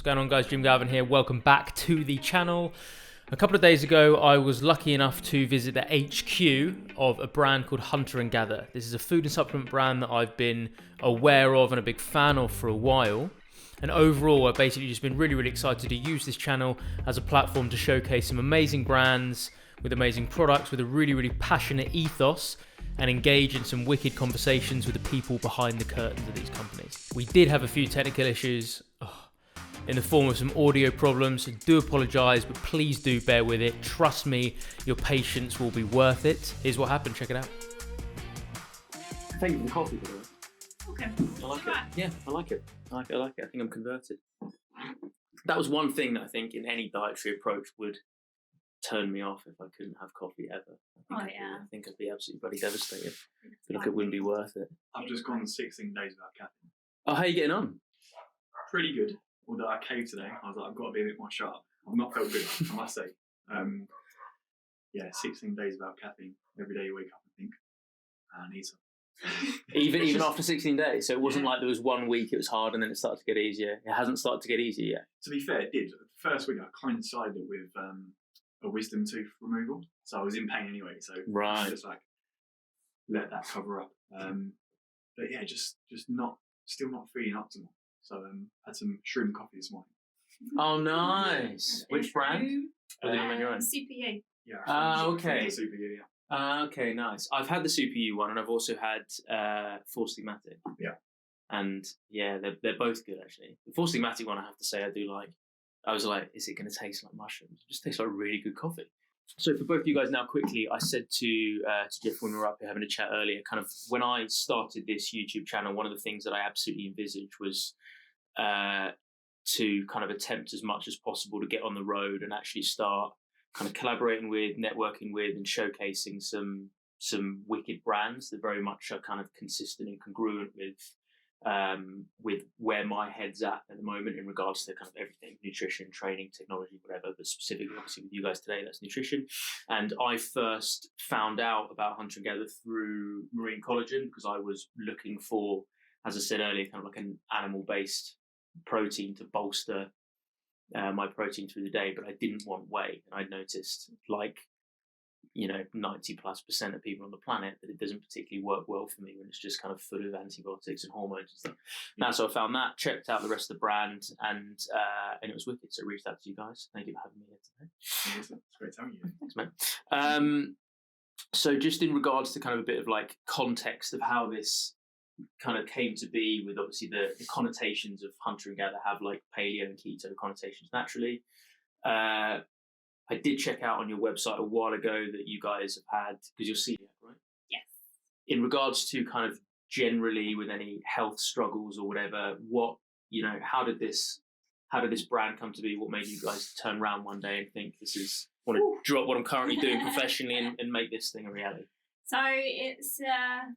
What's going on, guys? Jim Galvin here. Welcome back to the channel. A couple of days ago, I was lucky enough to visit the HQ of a brand called Hunter & Gather. This is a food and supplement brand that I've been aware of and a big fan of for a while. And overall, I've basically just been really excited to use this channel as a platform to showcase some amazing brands with amazing products, with a really passionate ethos, and engage in some wicked conversations with the people behind the curtains of these companies. We did have a few technical issues in the form of some audio problems, so do apologise, but please do bear with it. Trust me, your patience will be worth it. Here's what happened, check it out. Thank you for the coffee, by the way. Okay. I like it. Yeah, I like it. I like it. I think I'm converted. That was one thing that I think in any dietary approach would turn me off if I couldn't have coffee ever. I think I'd be absolutely bloody devastated. I feel like it wouldn't be worth it. I've just gone 16 days without caffeine. Oh, how are you getting on? Pretty good. Although I caved today, I was like, I've got to be a bit more sharp. I've not felt good, I must say. 16 days without caffeine. Every day you wake up and think, I need some. Even after 16 days? So it wasn't like there was 1 week it was hard and then it started to get easier. It hasn't started to get easier yet. To be fair, it did. The first week I coincided with a wisdom tooth removal. So I was in pain anyway. So right. I just like let that cover up. But yeah, just still not feeling optimal. So had some shroom coffee this morning. Oh, nice. Which brand? CPU. Yeah. Okay. CPU, yeah. Okay, nice. I've had the CPU one, and I've also had Force Matic. Yeah. And yeah, they're both good actually. The Force Matic one, I have to say, I do like. I was like, is it going to taste like mushrooms? It just tastes like really good coffee. So for both of you guys now, quickly, I said to Jeff when we were up here having a chat earlier, kind of when I started this YouTube channel, one of the things that I absolutely envisaged was to kind of attempt as much as possible to get on the road and actually start kind of collaborating with, networking with, and showcasing some wicked brands that very much are kind of consistent and congruent with where my head's at the moment in regards to kind of everything, nutrition, training, technology, whatever, but specifically obviously with you guys today, that's nutrition. And I first found out about Hunter & Gather through marine collagen because I was looking for, as I said earlier, kind of like an animal-based protein to bolster my protein through the day, but I didn't want whey. And I'd noticed, like, 90+% of people on the planet, that it doesn't particularly work well for me when it's just kind of full of antibiotics and hormones and stuff. Now, so I found that, checked out the rest of the brand, and it was wicked. So I reached out to you guys. Thank you for having me here today. It's great telling you. Thanks, man. So just in regards to kind of a bit of like context of how this kind of came to be, with obviously the connotations of Hunter & Gather have like paleo and keto connotations naturally. I did check out on your website a while ago that you guys have had, because you're celiac, right? Yes. In regards to kind of generally with any health struggles or whatever, how did this brand come to be? What made you guys turn around one day and think want to drop what I'm currently doing professionally and make this thing a reality? So it's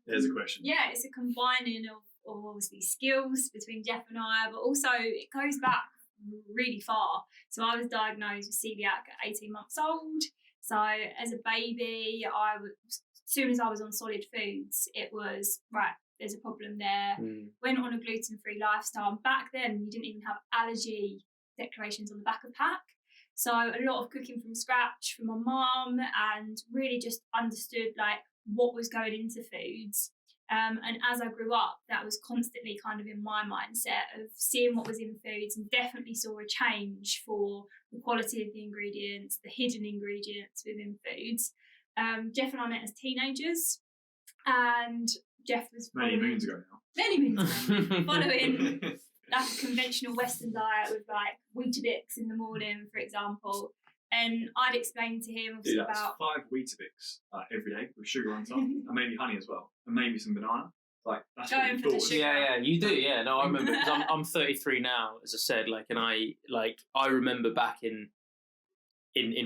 there's a question. Yeah, it's a combining of obviously skills between Jeff and I, but also it goes back really far. So I was diagnosed with celiac at 18 months old. So as a baby, as soon as I was on solid foods, it was right, there's a problem there. Went on a gluten-free lifestyle. And back then, you didn't even have allergy declarations on the back of pack. So a lot of cooking from scratch from my mum, and really just understood like what was going into foods. And as I grew up, that was constantly kind of in my mindset of seeing what was in foods, and definitely saw a change for the quality of the ingredients, the hidden ingredients within foods. Jeff and I met as teenagers, and Jeff was many moons ago following like a conventional Western diet with like Weetabix in the morning, for example. And I'd explained to him about 5 Weetabix every day with sugar on top, and maybe honey as well, and maybe some banana. Like that's going what you for thought. Yeah, you do. Yeah, no, I remember because I'm 33 now, as I said. And I remember back in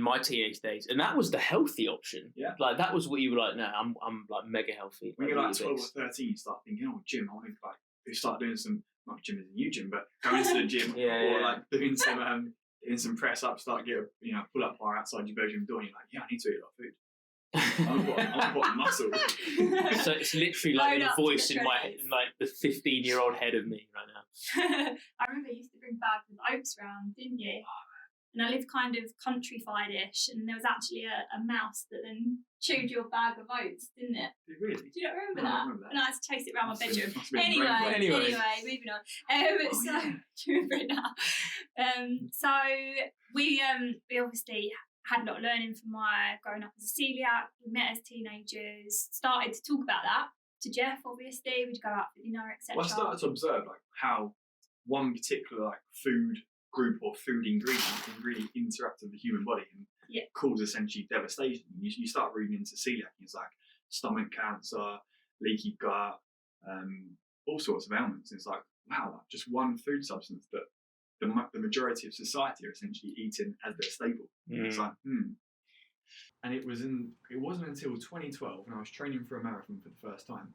my teenage days, and that was the healthy option. Yeah, like that was what you were like. No, I'm like mega healthy. When you're like 12 or 13, you start thinking, oh, gym. I want to you start doing some, not gym as a new gym, but going to the gym or like doing some. In some press up, start get pull up bar outside your bedroom door, and you're like, yeah, I need to eat a lot of food. I've got muscle. So it's literally like Load the up voice the in my, shredders. like the 15-year-old head of me right now. I remember you used to bring bags of oats round, didn't you? And I lived kind of countrified-ish, and there was actually a mouse that then chewed your bag of oats, didn't it? Really? Do you not remember No, I that? remember that. And I had to chase it around my Must have bedroom. been- must have been Anyway, rainbow. moving on. Oh, So yeah. do you remember it now? So we obviously had a lot of learning from my growing up as a celiac. We met as teenagers, started to talk about that to Jeff. Obviously, we'd go out for dinner, etc. Well, I started to observe like how one particular like food group or food ingredient can really interact with the human body and cause essentially devastation. You start reading into celiac, and it's like stomach cancer, leaky gut, all sorts of ailments. And it's like, wow, like just one food substance that the majority of society are essentially eating as their staple. It's like, And it wasn't until 2012 when I was training for a marathon for the first time,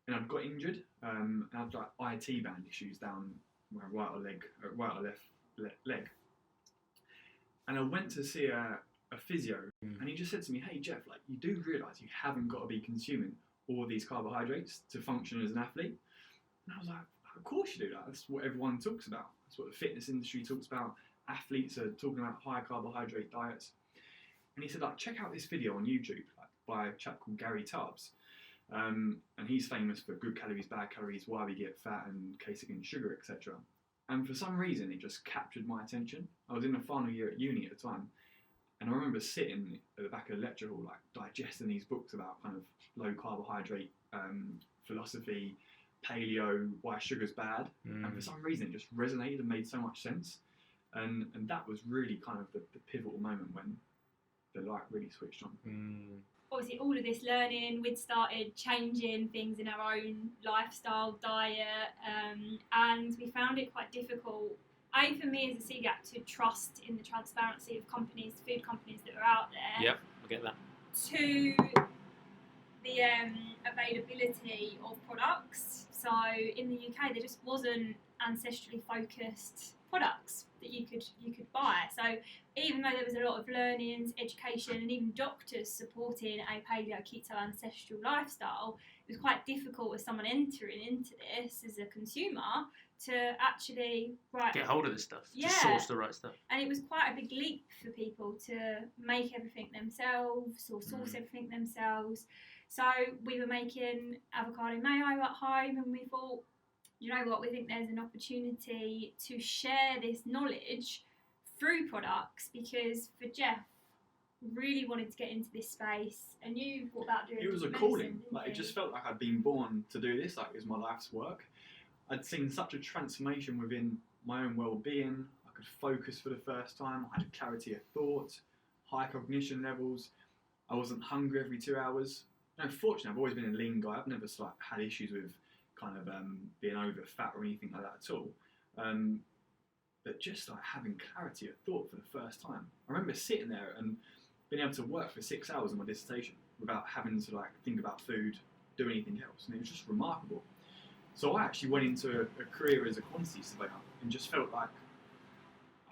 and I'd got injured, and I had like IT band issues down my right or left leg. And I went to see a physio, and he just said to me, "Hey Jeff, like you do realise you haven't got to be consuming all these carbohydrates to function as an athlete." And I was like, "Of course you do that. That's what everyone talks about. That's what the fitness industry talks about. Athletes are talking about high carbohydrate diets." And he said, like, check out this video on YouTube, like, by a chap called Gary Tubbs. And he's famous for good calories, bad calories, why we get fat and case against sugar, etc. And for some reason, it just captured my attention. I was in the final year at uni at the time, and I remember sitting at the back of the lecture hall, like digesting these books about kind of low carbohydrate philosophy, paleo, why sugar's bad. And for some reason, it just resonated and made so much sense. And that was really kind of the pivotal moment when the light really switched on. Obviously, all of this learning, we'd started changing things in our own lifestyle, diet, and we found it quite difficult. For me as a celiac, to trust in the transparency of companies, food companies that are out there. Yep, I get that. To the availability of products. So in the UK, there just wasn't ancestrally focused products that you could buy. So even though there was a lot of learnings, education, and even doctors supporting a paleo keto ancestral lifestyle, it was quite difficult as someone entering into this as a consumer to actually get hold of this stuff, yeah, to source the right stuff. And it was quite a big leap for people to make everything themselves or source everything themselves. So we were making avocado mayo at home, and we thought, you know what, we think there's an opportunity to share this knowledge through products, because for Jeff, really wanted to get into this space, and you thought about doing it. It was a calling. Like, it just felt like I'd been born to do this. Like, it was my life's work. I'd seen such a transformation within my own well-being. I could focus for the first time. I had clarity of thought, high cognition levels. I wasn't hungry every 2 hours. You know, fortunately, I've always been a lean guy. I've never had issues with kind of being over fat or anything like that at all. But just like having clarity of thought for the first time. I remember sitting there and being able to work for 6 hours on my dissertation without having to like think about food, do anything else, and it was just remarkable. So I actually went into a career as a quantity surveyor and just felt like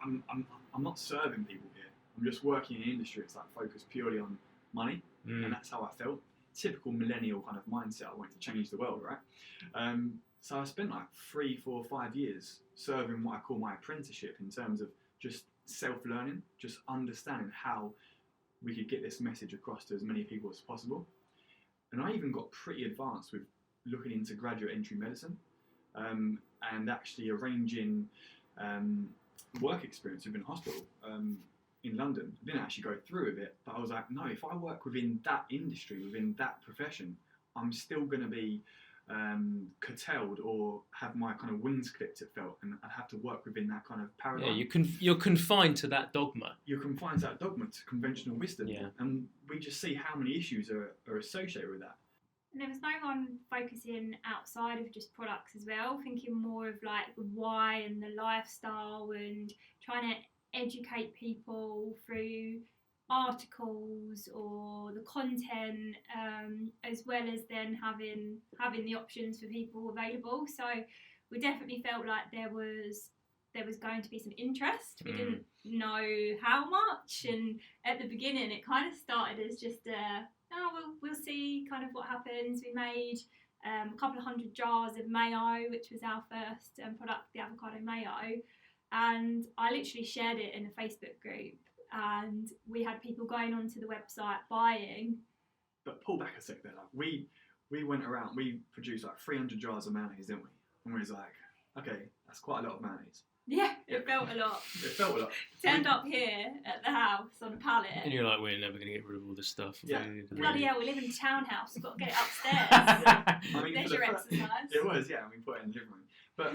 I'm not serving people here. I'm just working in an industry that's like focused purely on money, and that's how I felt. Typical millennial kind of mindset. I wanted to change the world, right? So I spent like 3, 4, 5 years serving what I call my apprenticeship in terms of just self-learning, just understanding how we could get this message across to as many people as possible. And I even got pretty advanced with looking into graduate entry medicine, and actually arranging work experience within a hospital in London. I didn't actually go through with it, but I was like, no, if I work within that industry, within that profession, I'm still going to be curtailed or have my kind of wings clipped, it felt, and I have to work within that kind of paradigm. Yeah, you're confined to that dogma. You're confined to that dogma, to conventional wisdom, yeah. And we just see how many issues are associated with that. And there was no one focusing outside of just products as well, thinking more of like the why and the lifestyle, and trying to educate people through articles or the content, as well as then having the options for people available. So we definitely felt like there was there was going to be some interest. We didn't know how much, and at the beginning it kind of started as just we'll see kind of what happens. We made a couple of 100 jars of mayo, which was our first product, the avocado mayo, and I literally shared it in a Facebook group, and we had people going onto the website buying. But pull back a sec there. Like we went around, we produced like 300 jars of mayonnaise, didn't we? And we was like, okay, that's quite a lot of mayonnaise. Yeah, it felt a lot. It felt a lot. Turned up here at the house on a pallet. And you're like, we're never going to get rid of all this stuff. Yeah. Bloody hell, we live in a townhouse. We've got to get it upstairs. I mean, There's your exercise. It was, yeah. We put it in the living room. But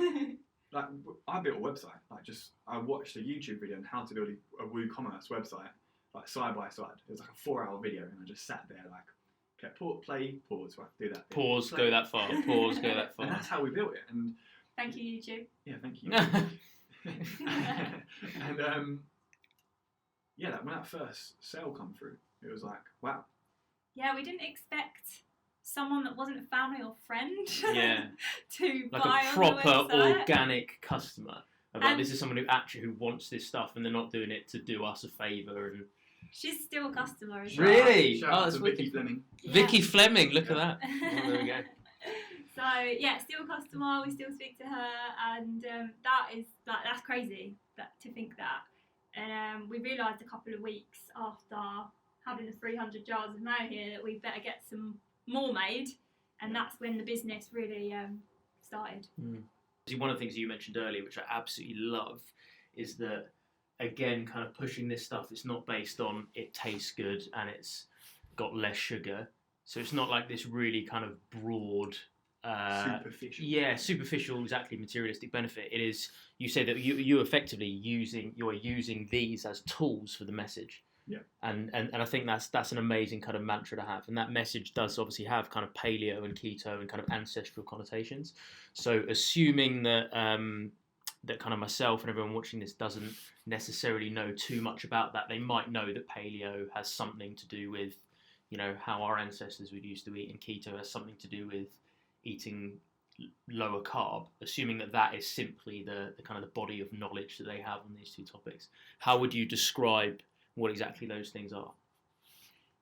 like, I built a website. Like, I watched a YouTube video on how to build a WooCommerce website, like side by side. It was like a 4-hour video, and I just sat there like, okay, play, pause, right, do that. Pause, play. go that far. Pause, go that far. And that's how we built it. And thank you, YouTube. yeah, thank you. And yeah, when that first sale come through, it was like, wow. Yeah, we didn't expect someone that wasn't a family or friend Yeah. to Like buy a on proper the website. organic customer. Like, this is someone who wants this stuff, and they're not doing it to do us a favour. And She's still a customer as Shout well. Really? Shout Oh, out that's to Vicky wicked. Fleming. Yeah. Vicky Fleming, look Yeah. at that. Oh, there we go. So yeah, still a customer. We still speak to her, and that's crazy to think that. And we realised a couple of weeks after having the 300 jars of mayo here that we better get some more made, and that's when the business really started. One of the things you mentioned earlier, which I absolutely love, is that, again, kind of pushing this stuff, it's not based on it tastes good and it's got less sugar. So it's not like this really kind of broad... superficial. Yeah, superficial, exactly, materialistic benefit. It is, you say that you effectively you are using these as tools for the message. Yeah. And I think that's an amazing kind of mantra to have. And that message does obviously have kind of paleo and keto and kind of ancestral connotations. So assuming that that kind of myself and everyone watching this doesn't necessarily know too much about that, they might know that paleo has something to do with, you know, how our ancestors would used to eat, and keto has something to do with eating lower carb, assuming that is simply the kind of the body of knowledge that they have on these two topics. How would you describe what exactly those things are?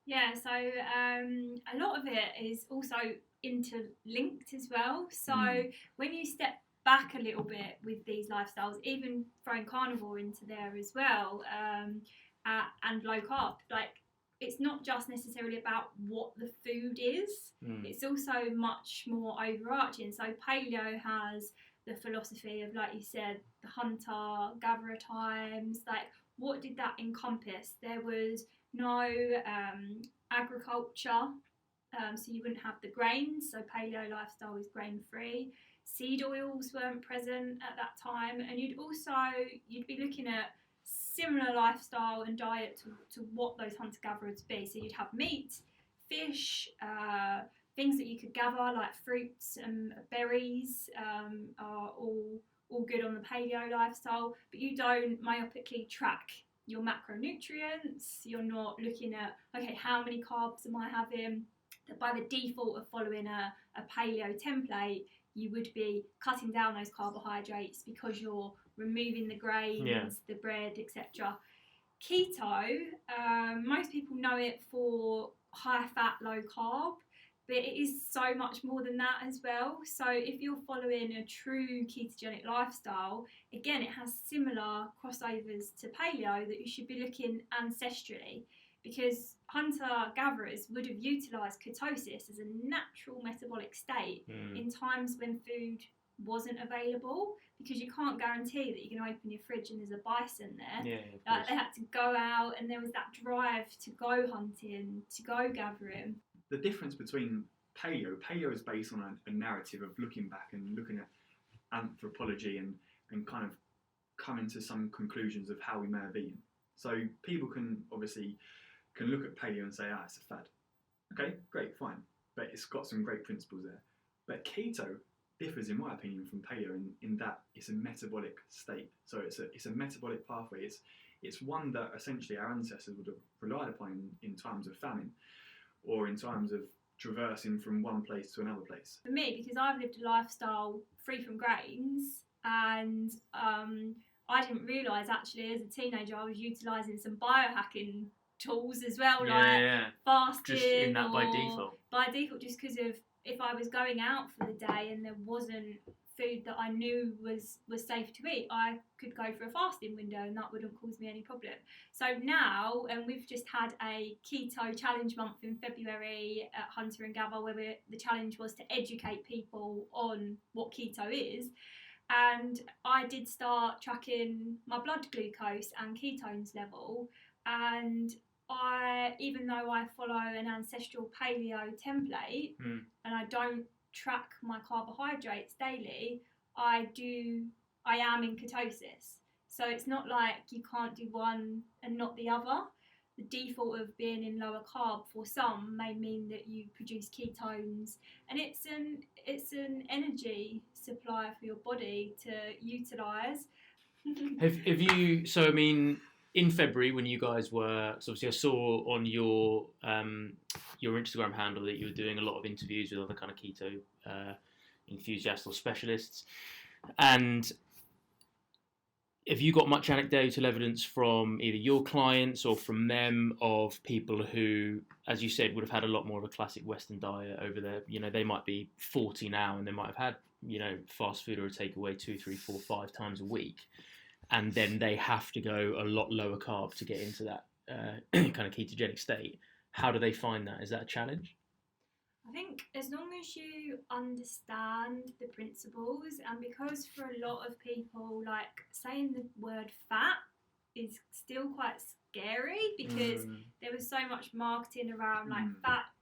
Yeah, so a lot of it is also interlinked as well. So when you step back a little bit with these lifestyles, even throwing carnivore into there as well, and low carb, like, it's not just necessarily about what the food is, it's also much more overarching. So paleo has the philosophy of, like you said, the hunter-gatherer times. Like, what did that encompass? There was no agriculture, so you wouldn't have the grains. So paleo lifestyle is grain-free. Seed oils weren't present at that time, and you'd be looking at similar lifestyle and diet to what those hunter-gatherers would be. So you'd have meat, fish, things that you could gather like fruits and berries are all good on the paleo lifestyle, but you don't myopically track your macronutrients. You're not looking at, okay, how many carbs am I having? By the default of following a paleo template, you would be cutting down those carbohydrates because you're removing the grains, the bread, etc. Keto, most people know it for high fat, low carb, but it is so much more than that as well. So if you're following a true ketogenic lifestyle, again, it has similar crossovers to paleo that you should be looking ancestrally, because hunter-gatherers would have utilised ketosis as a natural metabolic state in times when food wasn't available, because you can't guarantee that you're going to open your fridge and there's a bison there. Yeah, they had to go out, and there was that drive to go hunting, to go gathering. The difference between paleo is based on a narrative of looking back and looking at anthropology and kind of coming to some conclusions of how we may have eaten. So people can look at paleo and say, it's a fad. Okay, great, fine. But it's got some great principles there. But keto differs, in my opinion, from paleo in that it's a metabolic state. So it's a metabolic pathway. It's one that essentially our ancestors would have relied upon in times of famine, or in times of traversing from one place to another place. For me, because I've lived a lifestyle free from grains, and I didn't realise actually as a teenager I was utilising some biohacking tools as well, fasting, just in that by default. By default, just because of if I was going out for the day and there wasn't food that I knew was safe to eat, I could go for a fasting window and that wouldn't cause me any problem. So now, and we've just had a keto challenge month in February at Hunter and Gather, where the challenge was to educate people on what keto is. And I did start tracking my blood glucose and ketones level, and even though I follow an ancestral paleo template and I don't track my carbohydrates daily, I am in ketosis. So it's not like you can't do one and not the other. The default of being in lower carb for some may mean that you produce ketones, and it's an energy supply for your body to utilise. Have you? So I mean, in February when you guys were, so obviously I saw on your Instagram handle that you were doing a lot of interviews with other kind of keto enthusiasts or specialists, and have you got much anecdotal evidence from either your clients or from them of people who, as you said, would have had a lot more of a classic Western diet over there? You know, they might be 40 now and they might have had, you know, fast food or a takeaway 2, 3, 4, 5 times a week. And then they have to go a lot lower carb to get into that kind of ketogenic state. How do they find that? Is that a challenge? I think as long as you understand the principles, and because for a lot of people, like saying the word fat is still quite scary because there was so much marketing around like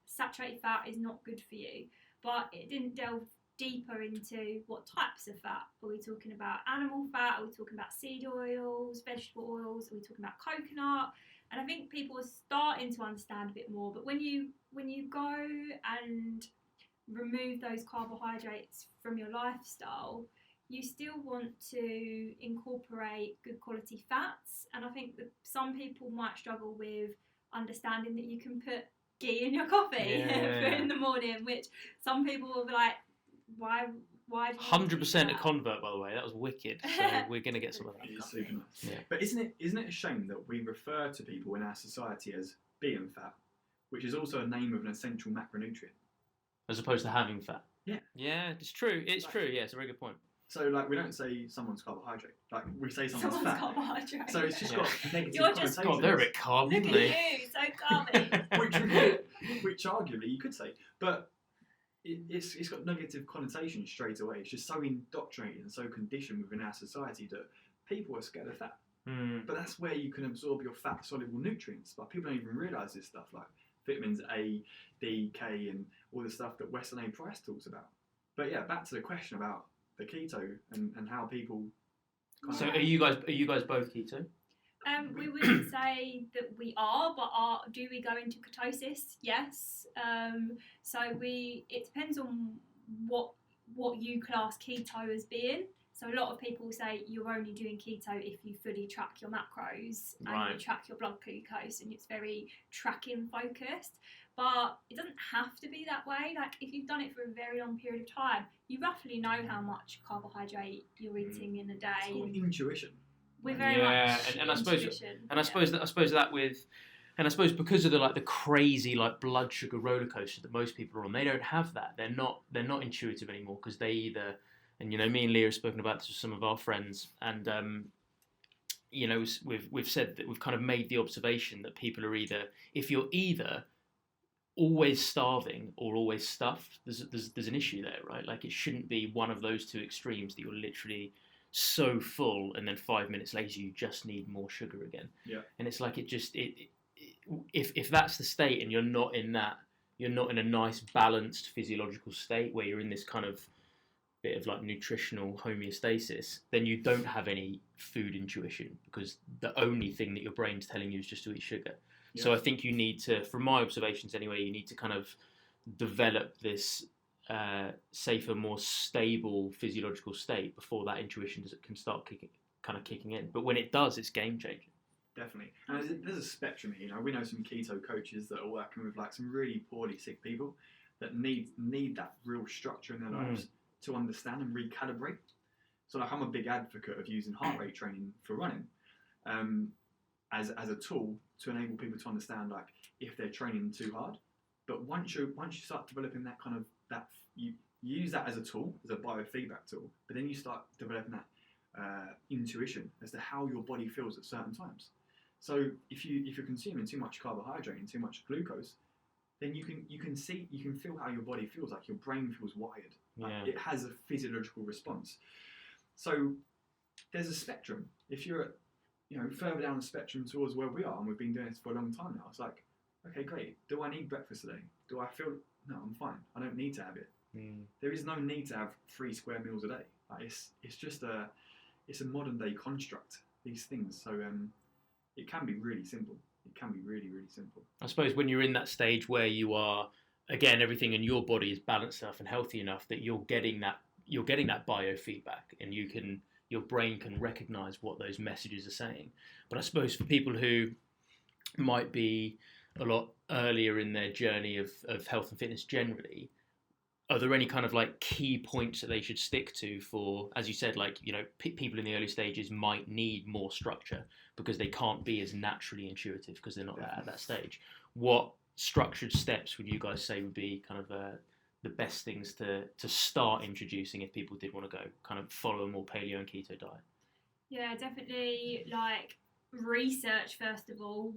saturated fat is not good for you, but it didn't delve deeper into what types of fat. Are we talking about animal fat? Are we talking about seed oils, vegetable oils? Are we talking about coconut? And I think people are starting to understand a bit more. But when you go and remove those carbohydrates from your lifestyle, you still want to incorporate good quality fats. And I think that some people might struggle with understanding that you can put ghee in your coffee in the morning, which some people will be like, why 100% a convert, by the way. That was wicked. So we're going to get some of that. It's super nice. Yeah. But isn't it a shame that we refer to people in our society as being fat, which is also a name of an essential macronutrient, as opposed to having fat? Yeah. Yeah, it's true. It's true. Yeah, it's a very good point. So, like, we don't say someone's carbohydrate. Like, we say someone's fat. Carbohydrate. So it's just got negative connotations. God, they're a bit carb, Look aren't at they? you, so carby. which arguably you could say, but it's got negative connotations straight away. It's just so indoctrinated and so conditioned within our society that people are scared of fat. But that's where you can absorb your fat soluble nutrients. But people don't even realise this stuff like vitamins A, D, K, and all the stuff that Western A. Price talks about. But yeah, back to the question about the keto and how people. So are you guys both keto? We wouldn't say that we are, but do we go into ketosis? Yes. So it depends on what you class keto as being. So a lot of people say you're only doing keto if you fully track your macros and you track your blood glucose, and it's very tracking focused. But it doesn't have to be that way. Like if you've done it for a very long period of time, you roughly know how much carbohydrate you're eating in a day. It's called intuition. We're very much and I suppose that with, and I suppose because of the crazy blood sugar roller coaster that most people are on, they don't have that. They're not intuitive anymore because they either, and me and Leah have spoken about this with some of our friends, and we've said that we've kind of made the observation that people are if you're either always starving or always stuffed, there's an issue there, right? Like it shouldn't be one of those two extremes that you're literally so full and then 5 minutes later you just need more sugar again. Yeah. And it's like if that's the state and you're not in a nice balanced physiological state where you're in this kind of bit of like nutritional homeostasis, then you don't have any food intuition because the only thing that your brain's telling you is just to eat sugar. Yeah. So I think you need to, from my observations anyway, you need to kind of develop this safer, more stable physiological state before that intuition can start kicking in. But when it does, it's game changing. Definitely. And there's a spectrum here. We know some keto coaches that are working with some really poorly sick people that need that real structure in their lives to understand and recalibrate. So like I'm a big advocate of using heart rate training for running as a tool to enable people to understand like if they're training too hard. But once you start developing that kind of you use that as a tool, as a biofeedback tool, but then you start developing that intuition as to how your body feels at certain times. So if you're consuming too much carbohydrate and too much glucose, then you can feel how your body feels. Like your brain feels wired. Like it has a physiological response. So there's a spectrum. If you're further down the spectrum towards where we are, and we've been doing this for a long time now, it's like, okay, great. Do I need breakfast today? Do I feel no? I'm fine. I don't need to have it. There is no need to have 3 square meals a day. Like it's just a modern day construct. These things. So it can be really simple. It can be really, really simple. I suppose when you're in that stage where you are, again, everything in your body is balanced enough and healthy enough that you're getting that biofeedback, and your brain can recognize what those messages are saying. But I suppose for people who might be a lot earlier in their journey of health and fitness generally, are there any kind of like key points that they should stick to for, as you said, like, people in the early stages might need more structure because they can't be as naturally intuitive because they're not at that stage. What structured steps would you guys say would be kind of the best things to start introducing if people did want to go kind of follow a more paleo and keto diet? Yeah, definitely like research first of all,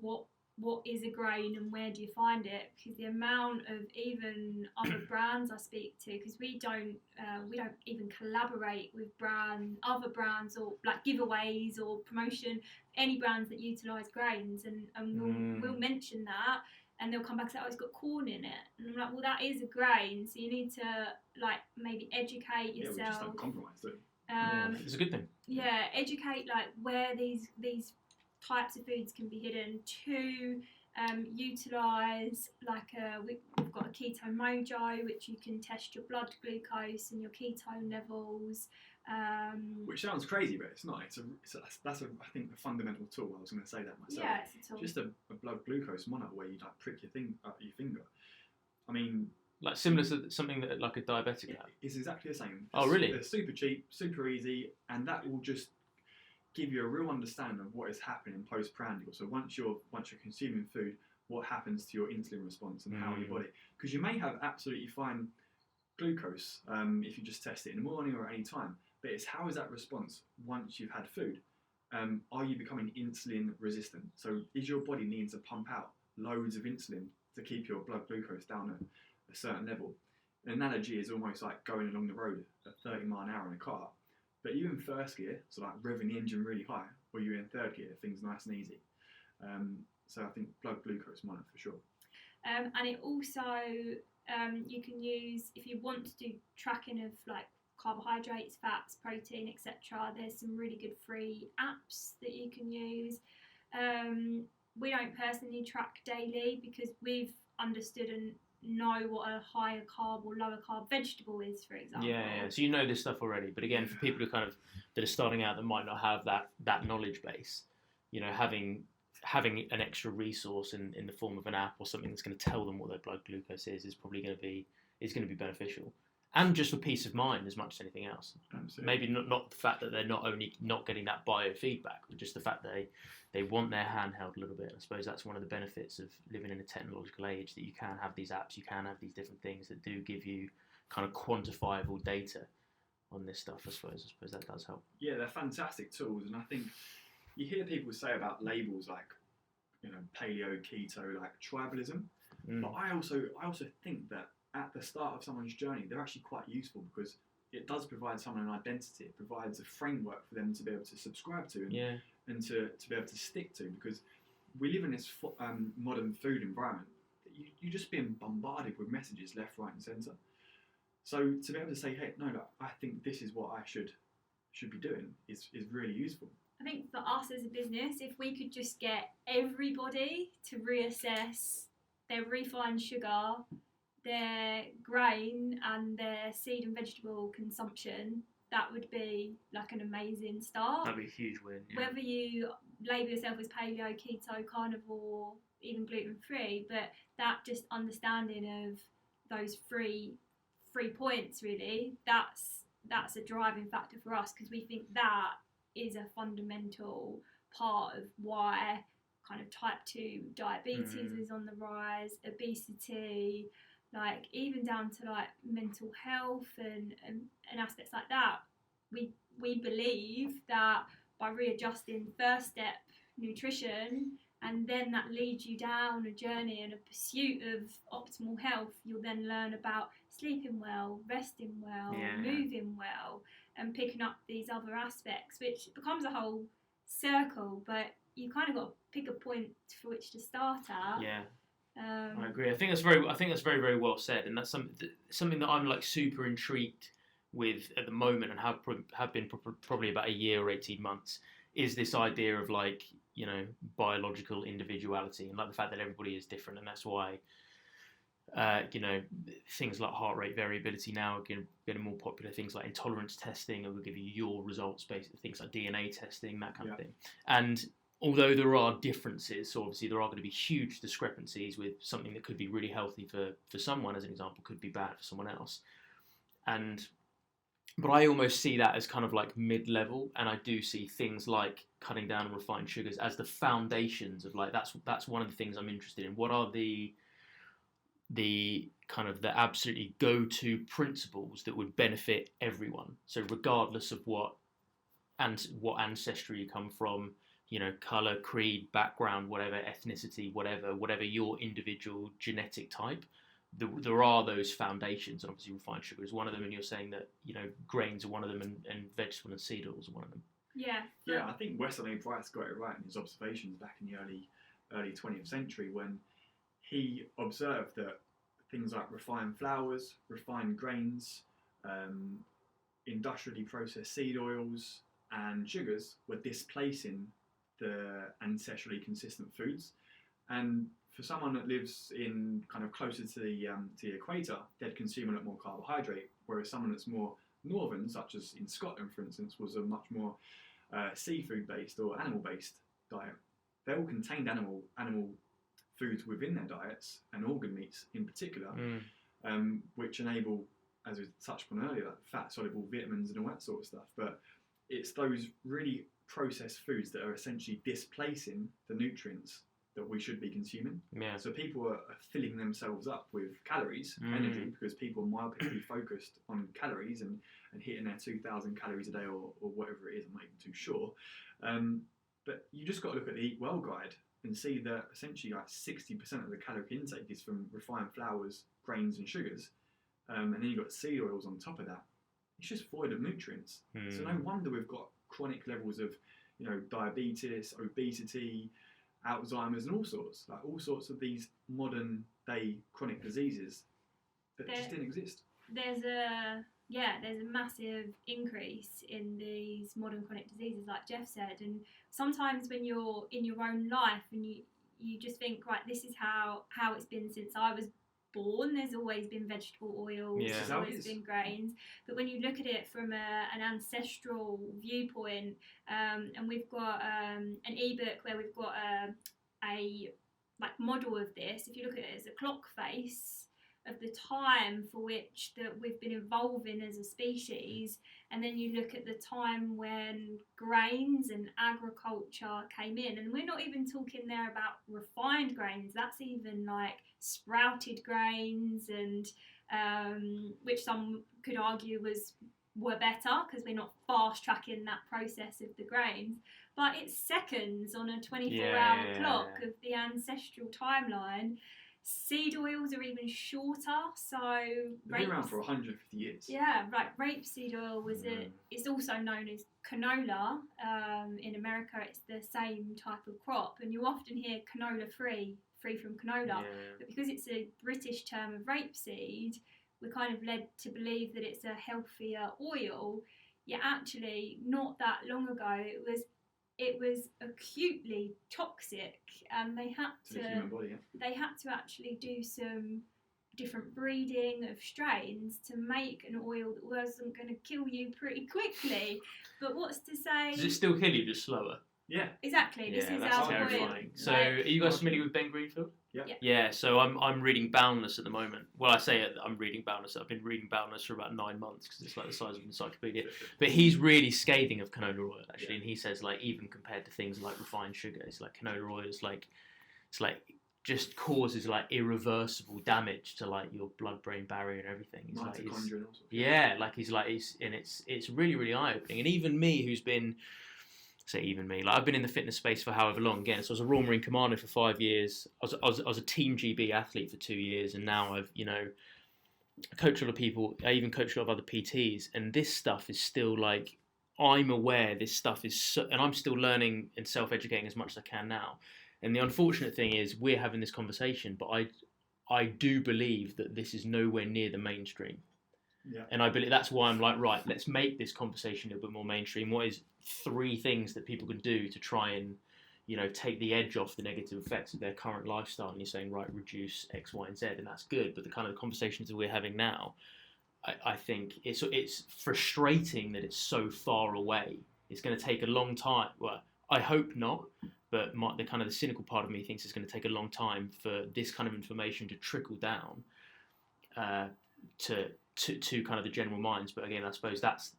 what is a grain and where do you find it? Because the amount of even other brands I speak to, because we don't even collaborate with other brands or like giveaways or promotion, any brands that utilise grains, and we'll mention that, and they'll come back and say, oh, it's got corn in it, and I'm like, well, that is a grain, so you need to like maybe educate yourself. Yeah, we just don't compromise, do we? It's a good thing. Yeah, educate like where these types of foods can be hidden. To utilise like we've got a keto mojo, which you can test your blood glucose and your ketone levels. Which sounds crazy, but it's not. That's I think a fundamental tool. I was going to say that myself. Yeah, it's a tool. Just a blood glucose monitor where you like prick your finger. I mean, like similar to something that like a diabetic have. It's exactly the same. Oh, really? They're super cheap, super easy, and that will just give you a real understanding of what is happening postprandial. So once you're consuming food, what happens to your insulin response and how your body, because you may have absolutely fine glucose if you just test it in the morning or at any time, but it's how is that response once you've had food? Are you becoming insulin resistant? So is your body needs to pump out loads of insulin to keep your blood glucose down at a certain level? An analogy is almost like going along the road at 30 mile an hour in a car. But you in first gear, so like revving the engine really high, or you in third gear, things nice and easy. So I think blood glucose monitor for sure. And it also you can use if you want to do tracking of like carbohydrates, fats, protein, etc. There's some really good free apps that you can use. We don't personally track daily because we've understood and know what a higher carb or lower carb vegetable is, for example. Yeah. So you know this stuff already, but again, for people who that are starting out that might not have that knowledge base, having an extra resource in the form of an app or something that's going to tell them what their blood glucose is probably going to be beneficial, and just for peace of mind as much as anything else. Absolutely. Maybe not the fact that they're not only not getting that biofeedback, but just the fact that they want their hand held a little bit. I suppose that's one of the benefits of living in a technological age, that you can have these apps, you can have these different things that do give you kind of quantifiable data on this stuff. I suppose that does help. Yeah, they're fantastic tools, and I think you hear people say about labels like, paleo, keto, like tribalism. But I also think that at the start of someone's journey, they're actually quite useful because it does provide someone an identity. It provides a framework for them to be able to subscribe to and to be able to stick to, because we live in this modern food environment. You're just being bombarded with messages left, right and centre. So to be able to say, hey, no, look, I think this is what I should be doing is really useful. I think for us as a business, if we could just get everybody to reassess their refined sugar, their grain and their seed and vegetable consumption, that would be like an amazing start. That'd be a huge win. Yeah. Whether you label yourself as paleo, keto, carnivore, even gluten-free, but that just understanding of those three points, really, that's that's a driving factor for us, because we think that is a fundamental part of why kind of type 2 diabetes is on the rise, obesity, like even down to like mental health and aspects like that. We believe that by readjusting first step nutrition, and then that leads you down a journey and a pursuit of optimal health, you'll then learn about sleeping well, resting well, moving well, and picking up these other aspects, which becomes a whole circle. But you kind of got to pick a point for which to start at. Yeah, I agree. I think that's very, very well said, and that's something that I'm like super intrigued with at the moment, and have been probably about a year or 18 months. Is this idea of like, you know, biological individuality, and like the fact that everybody is different, and that's why you know, things like heart rate variability now are getting more popular. Things like intolerance testing, and will give you your results based on things like DNA testing, that kind of thing. And although there are differences, so obviously there are going to be huge discrepancies with something that could be really healthy for someone, as an example, could be bad for someone else. But I almost see that as kind of like mid-level, and I do see things like cutting down on refined sugars as the foundations of like, that's one of the things I'm interested in. What are the kind of the absolutely go-to principles that would benefit everyone? So regardless of what ancestry you come from, you know, color, creed, background, whatever, ethnicity, whatever your individual genetic type, there are those foundations, and obviously refined sugar is one of them. And you're saying that, you know, grains are one of them, and vegetable and seed oils are one of them. Yeah, I think Weston A. Price got it right in his observations back in the early 20th century, when he observed that things like refined flours, refined grains, industrially processed seed oils, and sugars were displacing the ancestrally consistent foods. And for someone that lives in kind of closer to the equator, they'd consume a lot more carbohydrate, whereas someone that's more northern, such as in Scotland, for instance, was a much more seafood-based or animal-based diet. They all contained animal foods within their diets, and organ meats in particular, which enable, as we touched on earlier, like fat-soluble vitamins and all that sort of stuff. But it's those really processed foods that are essentially displacing the nutrients that we should be consuming. Yeah. So people are filling themselves up with calories, energy, because people are myopically focused on calories and hitting their 2,000 calories a day or whatever it is. I'm not even too sure. But you just got to look at the Eat Well guide and see that essentially like 60% of the caloric intake is from refined flours, grains and sugars. And then you've got seed oils on top of that. It's just void of nutrients. So no wonder we've got chronic levels of, you know, diabetes, obesity, Alzheimer's, and all sorts of these modern day chronic diseases that just didn't exist. There's a massive increase in these modern chronic diseases, like Jeff said. And sometimes when you're in your own life and you just think, right, this is how it's been since I was born. There's always been vegetable oils, there's always been grains. But when you look at it from an ancestral viewpoint, and we've got an ebook where we've got a like model of this. If you look at it as a clock face of the time for which that we've been evolving as a species, and then you look at the time when grains and agriculture came in, and we're not even talking there about refined grains, that's even like sprouted grains, and which some could argue were better because we're not fast tracking that process of the grains, but it's seconds on a 24-hour clock of the ancestral timeline. Seed oils are even shorter, so they've been around for 150 years. Yeah, right. Rapeseed oil it's also known as canola. In America, it's the same type of crop, and you often hear canola free from canola. But because it's a British term of rapeseed, we're kind of led to believe that it's a healthier oil. Yet actually, not that long ago, it was acutely toxic, and they had to the human body, they had to actually do some different breeding of strains to make an oil that wasn't going to kill you pretty quickly. But what's to say? Does it still kill you, just slower? Yeah, exactly. This is that's our terrifying. oil. So, are you guys familiar with Ben Greenfield? Yeah, so I'm reading Boundless at the moment. Well, I say I'm reading Boundless. I've been reading Boundless for about 9 months because it's like the size of an encyclopedia. But he's really scathing of canola oil actually, and he says like even compared to things like refined sugar, it's like canola oil is like just causes like irreversible damage to like your blood-brain barrier and everything. He's like, it's really really eye-opening. And even me, who's been I've been in the fitness space for however long. Again, so I was a Royal Marine Commander for 5 years. I was a Team GB athlete for 2 years, and now I've coached a lot of people. I even coach a lot of other PTs, and this stuff is still like, I'm aware this stuff is so, and I'm still learning and self-educating as much as I can now. And the unfortunate thing is we're having this conversation, but I do believe that this is nowhere near the mainstream. Yeah. And I believe that's why I'm like, right, let's make this conversation a little bit more mainstream. What is 3 things that people can do to try and, take the edge off the negative effects of their current lifestyle? And you're saying, right, reduce X, Y, and Z, and that's good. But the kind of conversations that we're having now, I think it's frustrating that it's so far away. It's going to take a long time. Well, I hope not. But the cynical part of me thinks it's going to take a long time for this kind of information to trickle down to kind of the general minds. But again, I suppose that's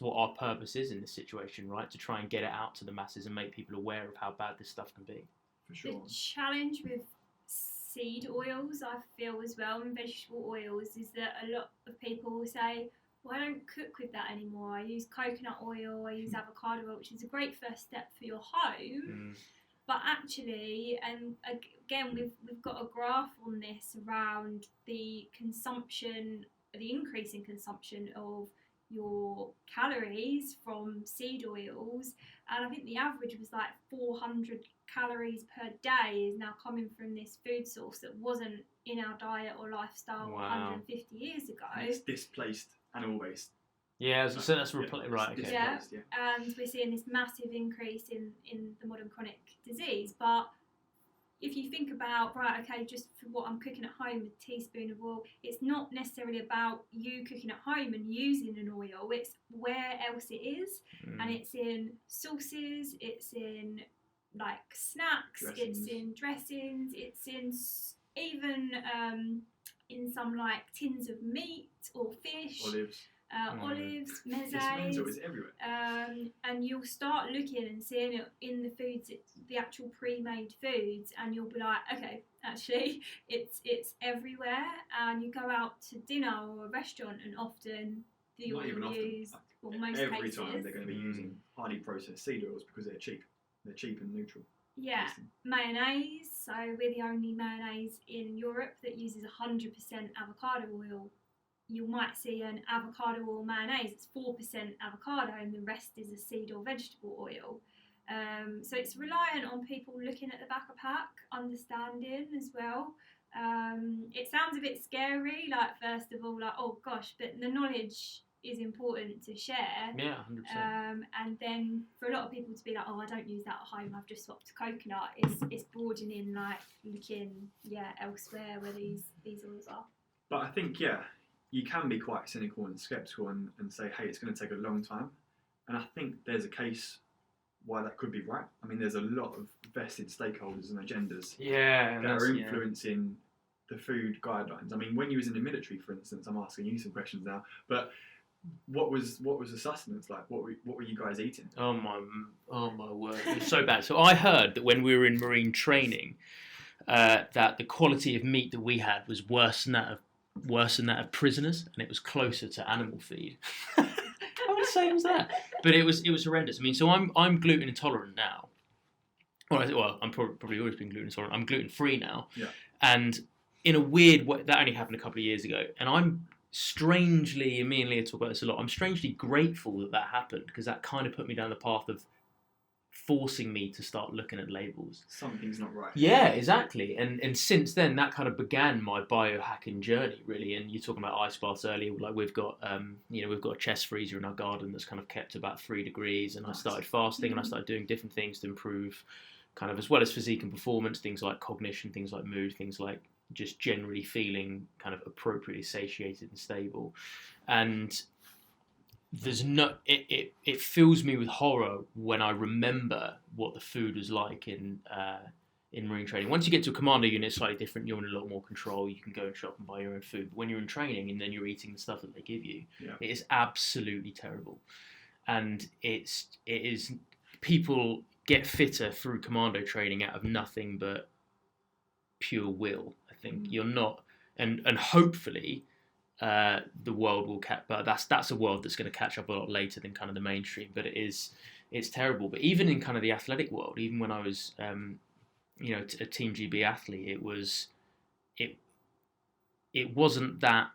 what our purpose is in this situation, right? To try and get it out to the masses and make people aware of how bad this stuff can be. For sure. The challenge with seed oils, I feel as well, and vegetable oils, is that a lot of people will say, well, I don't cook with that anymore. I use coconut oil, I use avocado oil, which is a great first step for your home. But actually, and again, we've got a graph on this around the increase in consumption of your calories from seed oils, and I think the average was like 400 calories per day is now coming from this food source that wasn't in our diet or lifestyle 150 years ago. And it's displaced animal-based. Yeah, so that's right. Okay. Yeah, and we're seeing this massive increase in the modern chronic disease. But if you think about, right, okay, just for what I'm cooking at home, a teaspoon of oil, it's not necessarily about you cooking at home and using an oil, it's where else it is. And it's in sauces, it's in like snacks, it's in dressings, it's in even in some like tins of meat or fish. Olives, mezes, it's everywhere. And you'll start looking and seeing it in the foods, the actual pre-made foods, and you'll be like, okay, actually, it's everywhere. And you go out to dinner or a restaurant, and often the oil used, or most every cases, time they're going to be using highly processed seed oils because they're cheap. They're cheap and neutral. Yeah, mayonnaise. So we're the only mayonnaise in Europe that uses 100% avocado oil. You might see an avocado oil mayonnaise, it's 4% avocado and the rest is a seed or vegetable oil. So it's reliant on people looking at the back of pack, understanding as well. It sounds a bit scary, like first of all, like, oh gosh, but the knowledge is important to share. Yeah, 100%. And then for a lot of people to be like, oh, I don't use that at home, I've just swapped to coconut, it's broadening, like looking elsewhere where these oils are. But I think, you can be quite cynical and sceptical and say, hey, it's going to take a long time. And I think there's a case why that could be right. I mean, there's a lot of vested stakeholders and agendas that are influencing the food guidelines. I mean, when you was in the military, for instance, I'm asking you some questions now, but what was the sustenance like? What were you guys eating? Oh my word, it was so bad. So I heard that when we were in Marine training, that the quality of meat that we had was worse than that of prisoners, and it was closer to animal feed. How insane was that? But it was horrendous. I mean, so I'm gluten intolerant now. Well, I'm probably always been gluten intolerant. I'm gluten free now. Yeah. And in a weird way, that only happened a couple of years ago, and I'm strangely, me and Leah talk about this a lot, I'm strangely grateful that happened, because that kind of put me down the path of forcing me to start looking at labels. Something's not right. Yeah, exactly. And since then, that kind of began my biohacking journey, really. And you're talking about ice baths earlier. Like we've got a chest freezer in our garden that's kind of kept about 3 degrees. And I started fasting and I started doing different things to improve, kind of as well as physique and performance, things like cognition, things like mood, things like just generally feeling kind of appropriately satiated and stable. And there's it fills me with horror when I remember what the food was like in in marine training. Once you get to a commando unit, it's slightly different. You're in a lot more control. You can go and shop and buy your own food. But when you're in training and then you're eating the stuff that they give you, it is absolutely terrible. And it is people get fitter through commando training out of nothing but pure will. I think you're not, and hopefully the world will catch. But that's a world that's going to catch up a lot later than kind of the mainstream. But it's terrible. But even in kind of the athletic world, even when I was a Team GB athlete, it wasn't that.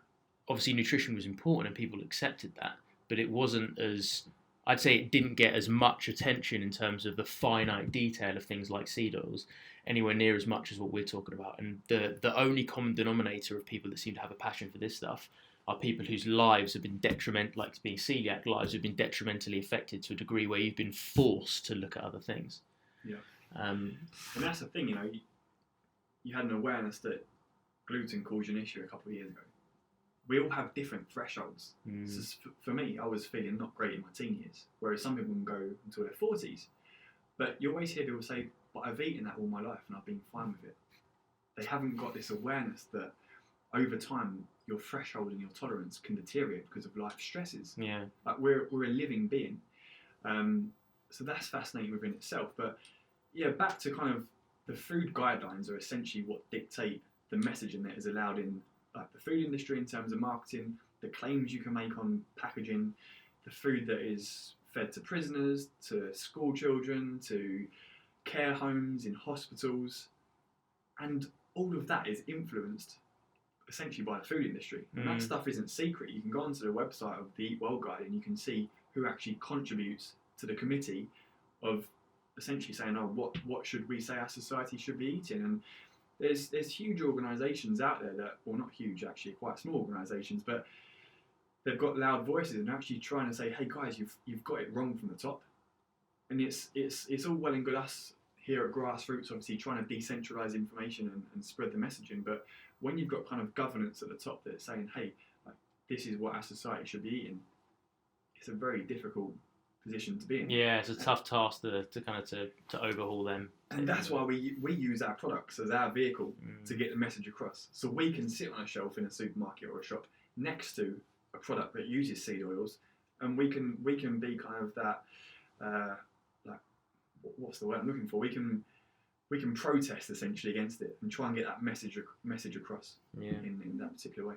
Obviously, nutrition was important and people accepted that, but it wasn't as, I'd say it didn't get as much attention in terms of the finite detail of things like seed oils, anywhere near as much as what we're talking about. And the only common denominator of people that seem to have a passion for this stuff are people whose lives have been detrimental, like being celiac, lives have been detrimentally affected to a degree where you've been forced to look at other things. Yeah. And that's the thing, you had an awareness that gluten caused you an issue a couple of years ago. We all have different thresholds. So for me, I was feeling not great in my teen years, whereas some people can go until their 40s. But you always hear people say, but I've eaten that all my life and I've been fine with it. They haven't got this awareness that over time, your threshold and your tolerance can deteriorate because of life stresses. Yeah. Like we're a living being. So that's fascinating within itself. But yeah, back to kind of the food guidelines are essentially what dictate the messaging that is allowed in like the food industry in terms of marketing, the claims you can make on packaging, the food that is fed to prisoners, to school children, to care homes, in hospitals, and all of that is influenced essentially by the food industry. And that stuff isn't secret. You can go onto the website of the Eat Well Guide and you can see who actually contributes to the committee of essentially saying, oh, what should we say our society should be eating? And there's huge organisations out there that, well, not huge actually, quite small organisations, but they've got loud voices and they're actually trying to say, hey guys, you've got it wrong from the top. And it's all well and good us here at Grassroots obviously trying to decentralise information and spread the messaging, but when you've got kind of governance at the top that's saying, hey, like, this is what our society should be eating, it's a very difficult position to be in. Yeah, it's a tough task to overhaul them. And that's why we use our products as our vehicle to get the message across. So we can sit on a shelf in a supermarket or a shop next to a product that uses seed oils, and we can be kind of that like, what's the word I'm looking for? We can protest essentially against it and try and get that message across in that particular way.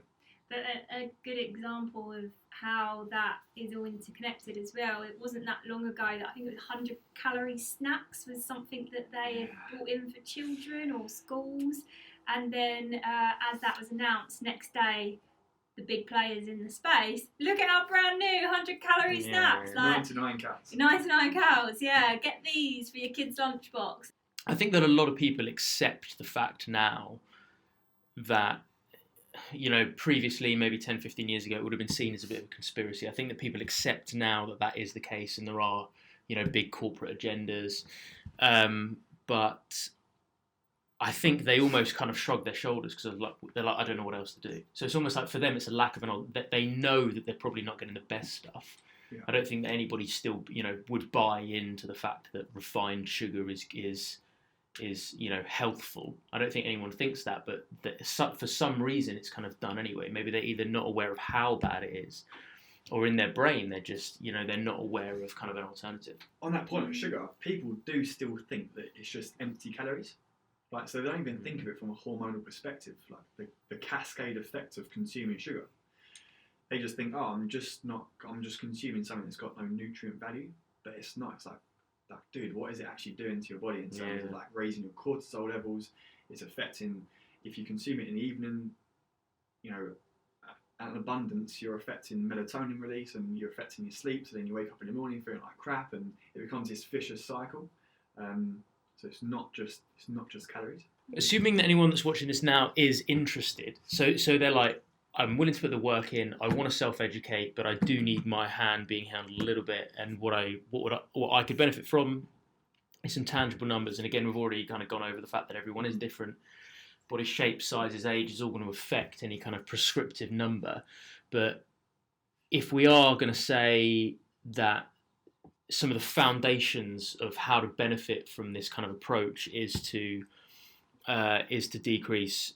But a good example of how that is all interconnected as well, it wasn't that long ago that I think it was 100-calorie snacks was something that they had brought in for children or schools. And then as that was announced, next day, the big players in the space, look at our brand new 100-calorie snacks. Like 99 calories. 99 calories, yeah. Get these for your kid's lunchbox. I think that a lot of people accept the fact now that, previously, maybe 10, 15 years ago, it would have been seen as a bit of a conspiracy. I think that people accept now that that is the case and there are, big corporate agendas. But I think they almost kind of shrug their shoulders because they're like, I don't know what else to do. So it's almost like for them, it's a lack of that they know that they're probably not getting the best stuff. Yeah. I don't think that anybody still, would buy into the fact that refined sugar is healthful. I don't think anyone thinks that, but for some reason it's kind of done anyway. Maybe they're either not aware of how bad it is, or in their brain they're just, they're not aware of kind of an alternative. On that point of sugar, people do still think that it's just empty calories. Like, so they don't even think of it from a hormonal perspective, like the cascade effect of consuming sugar. They just think, oh, I'm just consuming something that's got no nutrient value, but it's not. It's like, dude, what is it actually doing to your body in terms of like raising your cortisol levels? It's affecting, if you consume it in the evening, at an abundance, you're affecting melatonin release and you're affecting your sleep. So then you wake up in the morning feeling like crap, and it becomes this vicious cycle. So it's not just calories. Assuming that anyone that's watching this now is interested, so they're like, I'm willing to put the work in. I want to self-educate, but I do need my hand being held a little bit. And what I could benefit from is some tangible numbers. And again, we've already kind of gone over the fact that everyone is different. Body shape, sizes, age is all going to affect any kind of prescriptive number. But if we are going to say that some of the foundations of how to benefit from this kind of approach is to is to decrease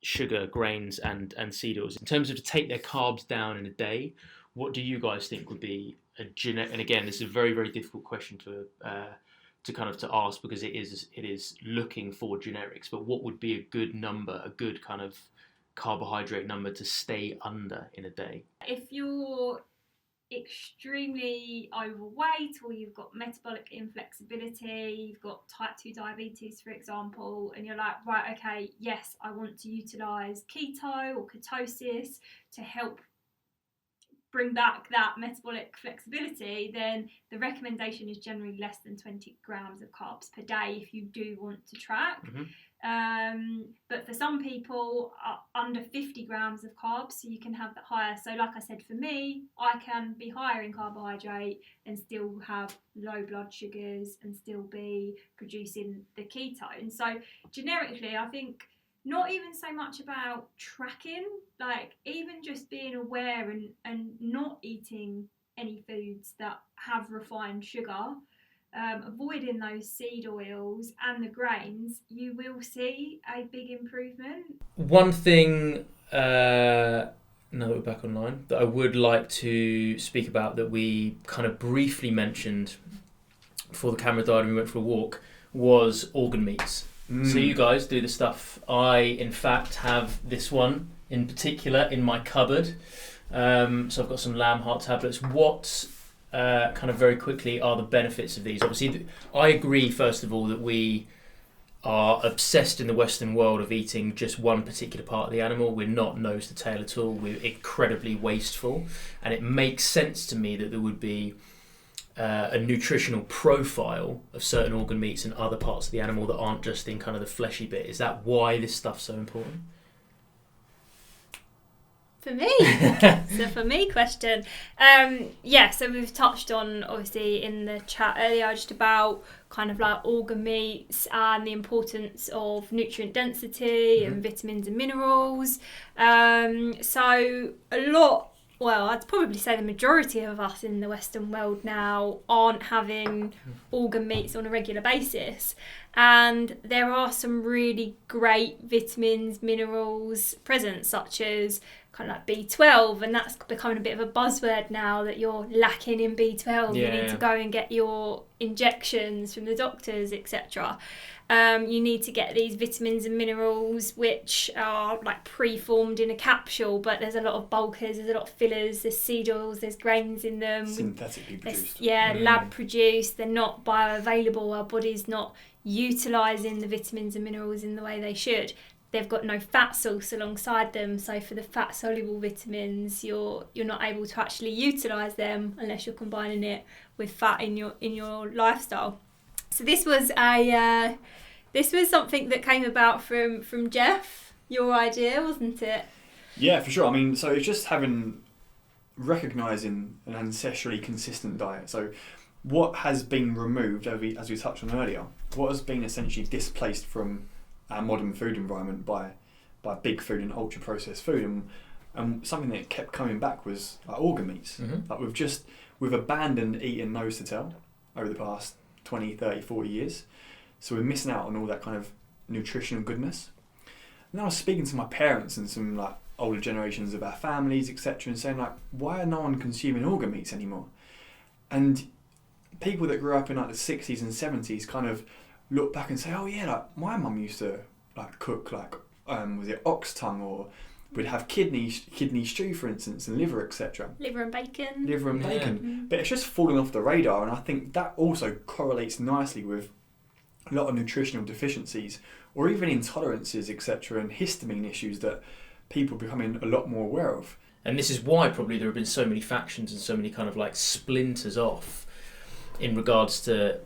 sugar, grains, and seed oils. In terms of to take their carbs down in a day, what do you guys think would be a and again, this is a very, very difficult question to ask, because it is looking for generics. But what would be a good number, a good kind of carbohydrate number to stay under in a day? If you're extremely overweight, or you've got metabolic inflexibility, you've got type 2 diabetes, for example, and you're like, right, okay, yes, I want to utilize keto or ketosis to help bring back that metabolic flexibility, then the recommendation is generally less than 20 grams of carbs per day if you do want to track. But for some people, under 50 grams of carbs, so you can have that higher. So like I said, for me, I can be higher in carbohydrate and still have low blood sugars and still be producing the ketone. So generically, I think not even so much about tracking, like even just being aware and not eating any foods that have refined sugar, avoiding those seed oils and the grains, you will see a big improvement. One thing, now that we're back online, that I would like to speak about, that we kind of briefly mentioned before the camera died and we went for a walk, was organ meats. So you guys do the stuff. I, in fact, have this one in particular in my cupboard. So I've got some lamb heart tablets. What, kind of very quickly, are the benefits of these? Obviously, I agree, first of all, that we are obsessed in the Western world of eating just one particular part of the animal. We're not nose to tail at all. We're incredibly wasteful. And it makes sense to me that there would be a nutritional profile of certain organ meats and other parts of the animal that aren't just in kind of the fleshy bit. Is that why this stuff's so important? For me? So for me question. So we've touched on, obviously, in the chat earlier, just about kind of like organ meats and the importance of nutrient density and vitamins and minerals. So a lot, well, I'd probably say the majority of us in the Western world now aren't having organ meats on a regular basis. And there are some really great vitamins, minerals present, such as kind of like B12, and that's becoming a bit of a buzzword now, that you're lacking in B12. You need to go and get your injections from the doctors, etc. You need to get these vitamins and minerals, which are like pre-formed in a capsule, but there's a lot of bulkers, there's a lot of fillers, there's seed oils, there's grains in them. Synthetically produced. Lab produced. They're not bioavailable. Our body's not utilising the vitamins and minerals in the way they should. They've got no fat source alongside them, so for the fat soluble vitamins, you're not able to actually utilise them unless you're combining it with fat in your lifestyle. So this was something that came about from Jeff, your idea, wasn't it? Yeah, for sure. I mean, so it's just recognising an ancestrally consistent diet. So what has been removed, as we touched on earlier, what has been essentially displaced from our modern food environment by big food and ultra processed food, and something that kept coming back was like organ meats. Like we've abandoned eating nose to tail over the past 20, 30, 40 years. So we're missing out on all that kind of nutritional goodness. And I was speaking to my parents and some like older generations of our families, etc., and saying like, why are no one consuming organ meats anymore? And people that grew up in like the 60s and 70s kind of look back and say, oh yeah, like my mum used to like cook like was it ox tongue, or we'd have kidney stew, for instance, and liver, etc. Liver and bacon. Mm-hmm. But it's just falling off the radar, and I think that also correlates nicely with a lot of nutritional deficiencies or even intolerances, etc., and histamine issues that people are becoming a lot more aware of. And this is why probably there have been so many factions and so many kind of like splinters off in regards to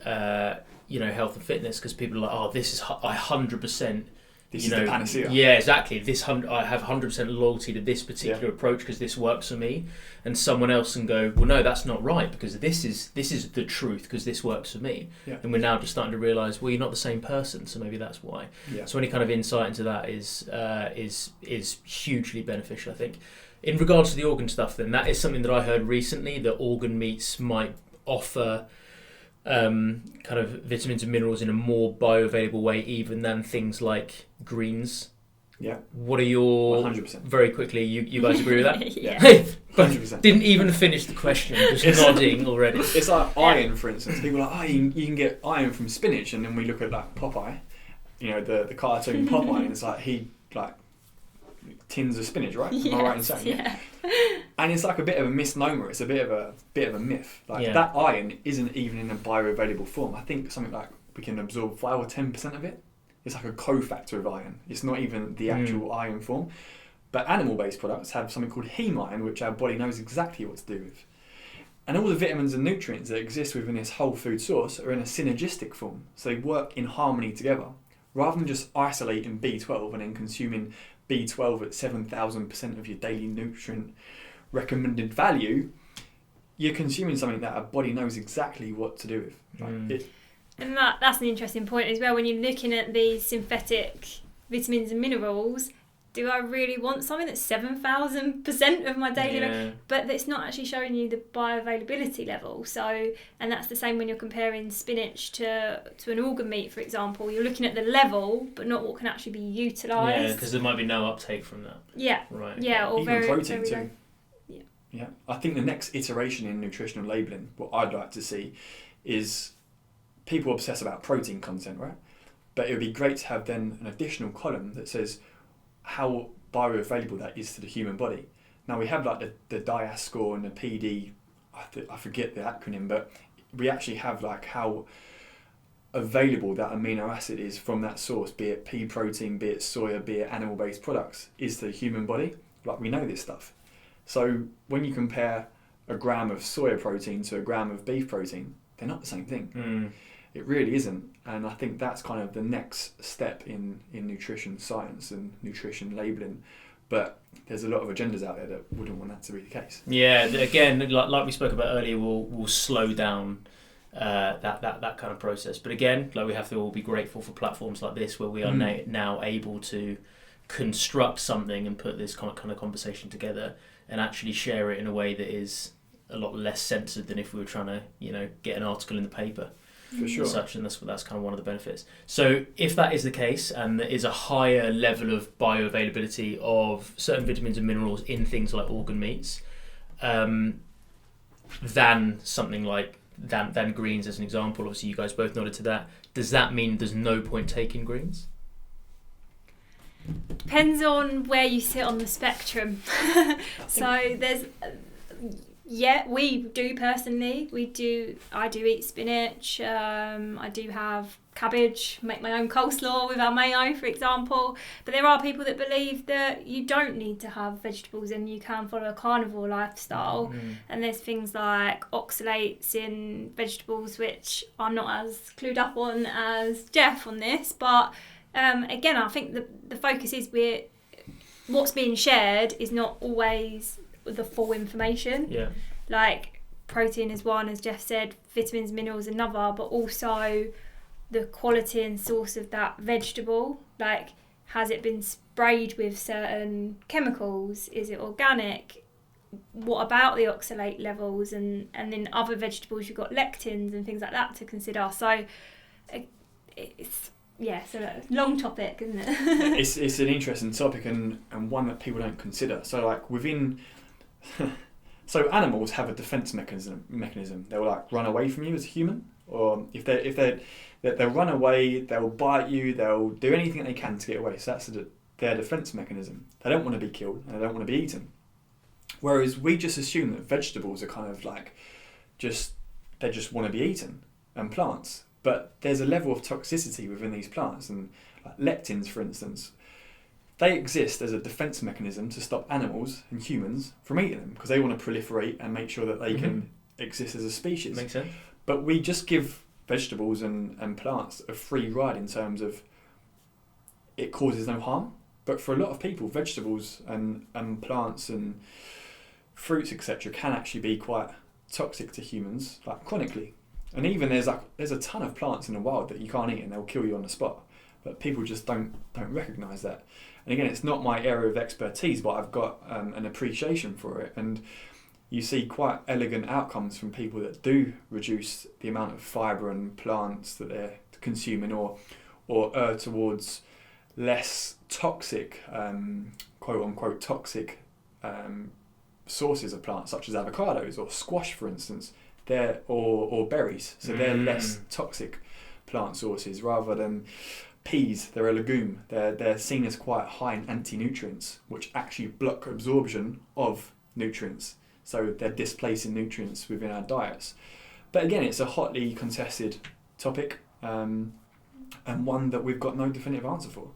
health and fitness, because people are like, oh, this is I 100%. This is the panacea. Yeah, exactly. I have 100% loyalty to this particular approach because this works for me, and someone else can go, well, no, that's not right because this is the truth because this works for me. Yeah. And we're now just starting to realise, well, you're not the same person, so maybe that's why. Yeah. So any kind of insight into that is hugely beneficial, I think. In regards to the organ stuff, then that is something that I heard recently, that organ meats might offer kind of vitamins and minerals in a more bioavailable way, even than things like greens. Yeah. What are your 100%. Very quickly? You guys agree with that? Yeah. 100%. Didn't even finish the question. Just nodding already. It's like iron, for instance. People are like, oh, you can get iron from spinach, and then we look at like Popeye, you know, the cartoon Popeye, and it's like he like tins of spinach, right? Am I right in saying? Yeah. And it's like a bit of a misnomer. It's a bit of a myth. Like that iron isn't even in a bioavailable form. I think something like we can absorb 5 or 10% of it. It's like a cofactor of iron. It's not even the actual iron form. But animal-based products have something called heme iron, which our body knows exactly what to do with. And all the vitamins and nutrients that exist within this whole food source are in a synergistic form. So they work in harmony together. Rather than just isolating B12 and then consuming B12 at 7,000% of your daily nutrient recommended value, you're consuming something that our body knows exactly what to do with. And that's an interesting point as well. When you're looking at these synthetic vitamins and minerals, do I really want something that's 7,000% of my daily but it's not actually showing you the bioavailability level. So, and that's the same when you're comparing spinach to an organ meat, for example. You're looking at the level, but not what can actually be utilised. Yeah, because there might be no uptake from that. Yeah. Right. Yeah, or even very, protein very too. low. Yeah. I think the next iteration in nutritional labelling, what I'd like to see, is people obsess about protein content, right? But it would be great to have then an additional column that says how bioavailable that is to the human body. Now we have like the DIAS score and the PD, I forget the acronym, but we actually have like how available that amino acid is from that source, be it pea protein, be it soya, be it animal-based products, is to the human body. Like we know this stuff. So when you compare a gram of soya protein to a gram of beef protein, they're not the same thing. It really isn't. And I think that's kind of the next step in nutrition science and nutrition labelling. But there's a lot of agendas out there that wouldn't want that to be the case. Yeah, again, like we spoke about earlier, we'll slow down that kind of process. But again, like we have to all be grateful for platforms like this where we are now able to construct something and put this kind of conversation together and actually share it in a way that is a lot less censored than if we were trying to, get an article in the paper. For sure. Such, and that's kind of one of the benefits. So if that is the case, and there is a higher level of bioavailability of certain vitamins and minerals in things like organ meats, than something like than greens, as an example. Obviously, you guys both nodded to that. Does that mean there's no point taking greens? Depends on where you sit on the spectrum. So there's. Yeah, we do personally. I do eat spinach. I do have cabbage, make my own coleslaw with our mayo, for example. But there are people that believe that you don't need to have vegetables and you can follow a carnivore lifestyle. And there's things like oxalates in vegetables, which I'm not as clued up on as Jeff on this. But again, I think the focus is what's being shared is not always the full information. Yeah. Like protein is one, as Jeff said, vitamins, minerals another, but also the quality and source of that vegetable. Like, has it been sprayed with certain chemicals? Is it organic? What about the oxalate levels? And in other vegetables, you've got lectins and things like that to consider. So it's a long topic, isn't it? It's an interesting topic and one that people don't consider. So like within, so animals have a defense mechanism. They'll like run away from you as a human, or if they'll run away, they'll bite you, they'll do anything they can to get away. So that's their defense mechanism. They don't want to be killed and they don't want to be eaten. Whereas we just assume that vegetables are kind of like they just want to be eaten, and plants. But there's a level of toxicity within these plants, and like lectins, for instance, they exist as a defense mechanism to stop animals and humans from eating them because they want to proliferate and make sure that they can exist as a species. Makes sense. But we just give vegetables and plants a free ride in terms of it causes no harm. But for a lot of people, vegetables and plants and fruits, etc., can actually be quite toxic to humans, like chronically. And even there's a ton of plants in the wild that you can't eat and they'll kill you on the spot. But people just don't recognise that. And again, it's not my area of expertise, but I've got an appreciation for it. And you see quite elegant outcomes from people that do reduce the amount of fibre and plants that they're consuming, or err towards less toxic, quote unquote toxic sources of plants, such as avocados or squash, for instance. Or berries, so they're less toxic plant sources rather than peas. They're a legume. They're seen as quite high in anti-nutrients, which actually block absorption of nutrients. So they're displacing nutrients within our diets. But again, it's a hotly contested topic, and one that we've got no definitive answer for.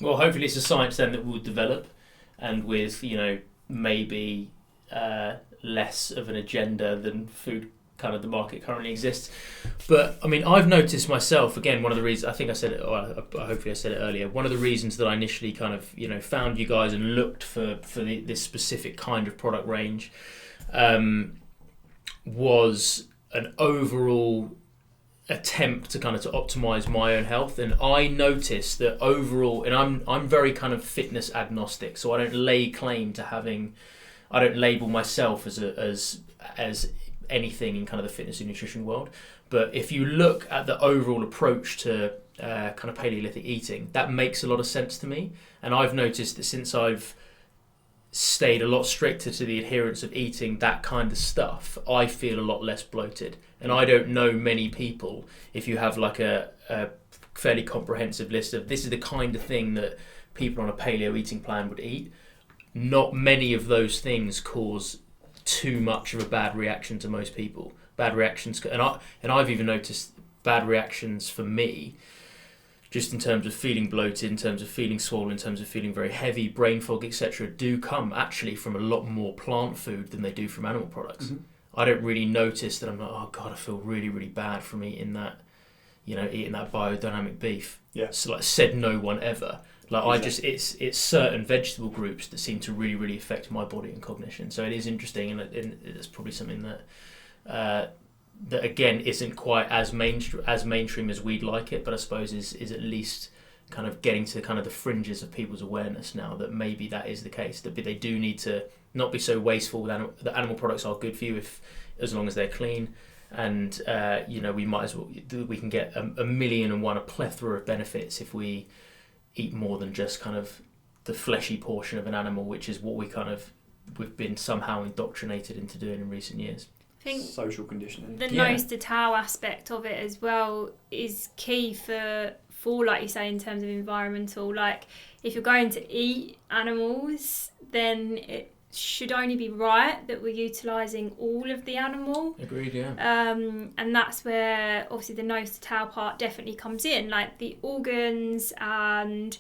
Well, hopefully it's a science then that will develop, and with, you know, maybe less of an agenda than food kind of the market currently exists. But I mean, I've noticed myself, again, one of the reasons, I think I said it, or hopefully I said it earlier, one of the reasons that I initially kind of, you know, found you guys and looked for this specific kind of product range was an overall attempt to kind of to optimize my own health. And I noticed that overall, and I'm very kind of fitness agnostic, so I don't lay claim to having, I don't label myself as anything in kind of the fitness and nutrition world. But if you look at the overall approach to kind of Paleolithic eating, that makes a lot of sense to me. And I've noticed that since I've stayed a lot stricter to the adherence of eating that kind of stuff, I feel a lot less bloated. And I don't know many people, if you have like a fairly comprehensive list of this is the kind of thing that people on a paleo eating plan would eat, not many of those things cause too much of a bad reaction to most people. Bad reactions, and I've even noticed bad reactions for me, just in terms of feeling bloated, in terms of feeling swollen, in terms of feeling very heavy, brain fog, etc., do come actually from a lot more plant food than they do from animal products. Mm-hmm. I don't really notice that I'm like, oh God, I feel really, really bad from eating that, you know, eating that biodynamic beef. Yeah. So like, said no one ever. Like exactly. It's certain vegetable groups that seem to really, really affect my body and cognition. So it is interesting, and it's probably something that that again isn't quite as mainstream as we'd like it, but I suppose is at least kind of getting to kind of the fringes of people's awareness now that maybe that is the case. That they do need to not be so wasteful. The animal products are good for you as long as they're clean. And you know, we might as well, we can get a million and one, a plethora of benefits if we eat more than just kind of the fleshy portion of an animal, which is what we've been somehow indoctrinated into doing in recent years. I think social conditioning. The nose to tail aspect of it as well is key for like you say, in terms of environmental. Like if you're going to eat animals, then it should only be right that we're utilising all of the animal. Agreed, yeah. And that's where obviously the nose to tail part definitely comes in, like the organs, and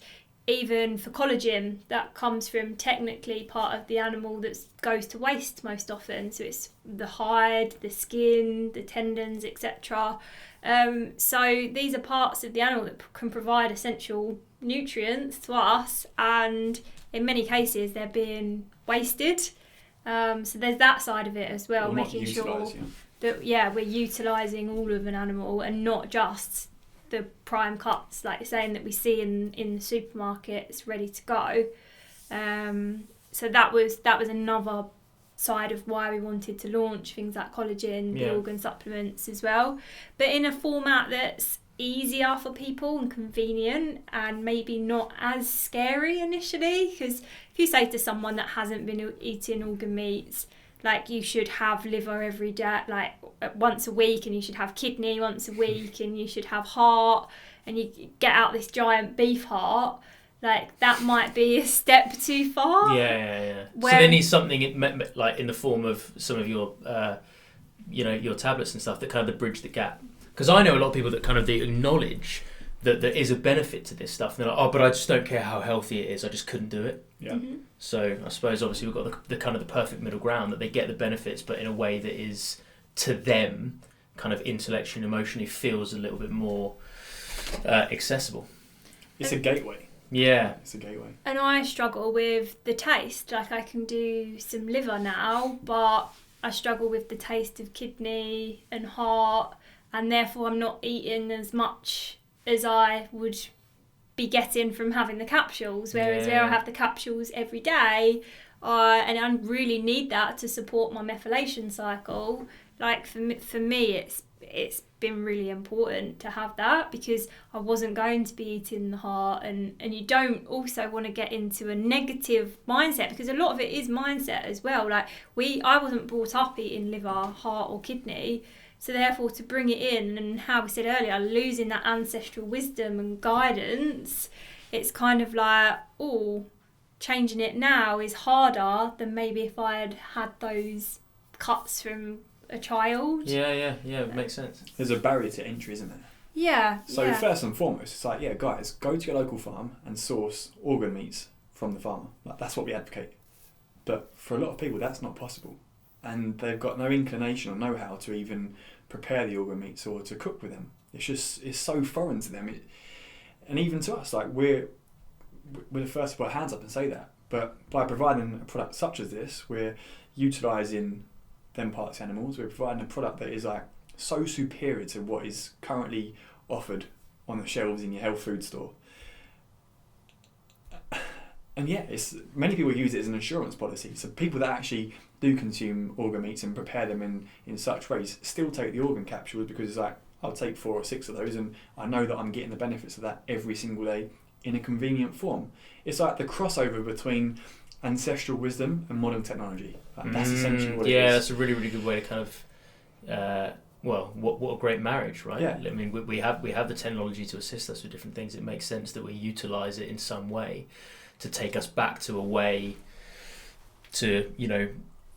even for collagen that comes from technically part of the animal that goes to waste most often. So it's the hide, the skin, the tendons, etc. So these are parts of the animal that can provide essential nutrients to us, and in many cases they're being wasted. So there's that side of it as well, making sure that we're utilising all of an animal and not just the prime cuts, like you're saying, that we see in the supermarkets ready to go. So that was another side of why we wanted to launch things like collagen, the organ supplements as well, but in a format that's easier for people and convenient and maybe not as scary initially. Because if you say to someone that hasn't been eating organ meats, like you should have liver every day, like once a week, and you should have kidney once a week, and you should have heart, and you get out this giant beef heart, like that might be a step too far. Yeah. So they need something like in the form of some of your your tablets and stuff that kind of bridge the gap. Because I know a lot of people that kind of they acknowledge that there is a benefit to this stuff, and they're like, oh, but I just don't care how healthy it is, I just couldn't do it. Yeah. Mm-hmm. So I suppose obviously we've got the kind of the perfect middle ground, that they get the benefits, but in a way that is to them kind of intellectually and emotionally feels a little bit more accessible. It's a gateway. Yeah. It's a gateway. And I struggle with the taste. Like I can do some liver now, but I struggle with the taste of kidney and heart, and therefore I'm not eating as much as I would be getting from having the capsules. Whereas where I have the capsules every day, and I really need that to support my methylation cycle. Like for me, it's been really important to have that, because I wasn't going to be eating the heart, and you don't also want to get into a negative mindset, because a lot of it is mindset as well. Like I wasn't brought up eating liver, heart or kidney, so therefore to bring it in, and how we said earlier, losing that ancestral wisdom and guidance, it's kind of like, changing it now is harder than maybe if I had those cuts from a child. Yeah, it makes sense. There's a barrier to entry, isn't there? Yeah. So first and foremost, it's like, guys, go to your local farm and source organ meats from the farmer. Like, that's what we advocate. But for a lot of people, that's not possible, and they've got no inclination or know-how to even prepare the organ meats or to cook with them. It's so foreign to them, and even to us. Like we're the first to put our hands up and say that. But by providing a product such as this, we're utilising them parts of animals. We're providing a product that is like so superior to what is currently offered on the shelves in your health food store. And many people use it as an insurance policy. So people that actually do consume organ meats and prepare them in such ways still take the organ capsules, because it's like, I'll take 4 or 6 of those and I know that I'm getting the benefits of that every single day in a convenient form. It's like the crossover between ancestral wisdom and modern technology. Like, that's essentially what it is. Yeah, that's a really, really good way to kind of, what a great marriage, right? Yeah. I mean, we have the technology to assist us with different things. It makes sense that we utilise it in some way to take us back to a way to,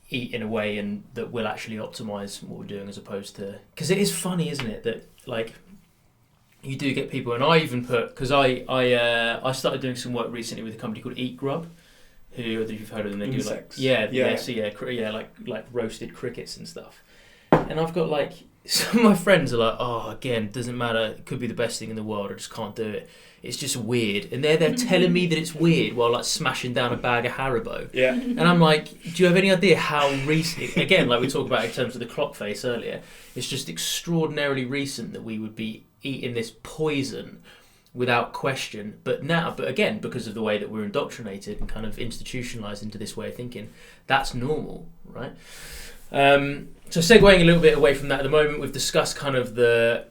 eat in a way and that will actually optimise what we're doing, as opposed to... Because it is funny, isn't it, that, like, you do get people, and I even put... Because I started doing some work recently with a company called Eat Grub, who, I don't know if you've heard of them, they Insects. do like roasted crickets and stuff. And I've got like, some of my friends are like, again, doesn't matter, it could be the best thing in the world, I just can't do it. It's just weird. And they're telling me that it's weird while like smashing down a bag of Haribo. Yeah. And I'm like, do you have any idea how recent, again, like we talked about in terms of the clock face earlier, it's just extraordinarily recent that we would be eating this poison without question. But again, because of the way that we're indoctrinated and kind of institutionalized into this way of thinking, that's normal, right? So segueing a little bit away from that, at the moment we've discussed kind of the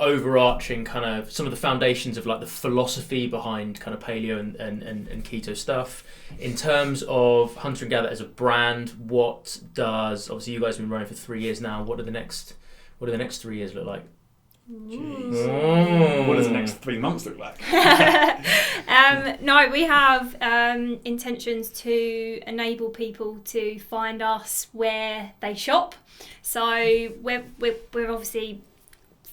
overarching kind of some of the foundations of like the philosophy behind kind of paleo and keto stuff. In terms of Hunter and Gather as a brand, obviously you guys have been running for 3 years now, what do the next 3 years look like? Jeez. What does the next 3 months look like? No, we have intentions to enable people to find us where they shop. So we're obviously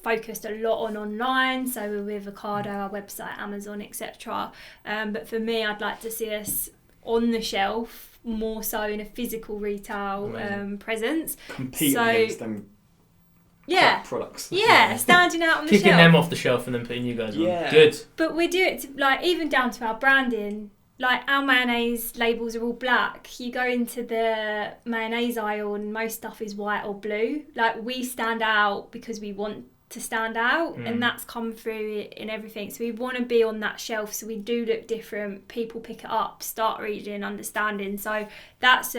focused a lot on online, so we're with Ocado, our website, Amazon, etc. But for me, I'd like to see us on the shelf, more so in a physical retail presence. Competing against them. Products. Yeah, standing out on the Kicking shelf. them off the shelf and then putting you guys on. Yeah. Good. But we do it to, like, even down to our branding. Like, our mayonnaise labels are all black. You go into the mayonnaise aisle and most stuff is white or blue. Like, we stand out because we want to stand out, and that's come through in everything. So we want to be on that shelf, so we do look different. People pick it up, start reading, understanding. So that's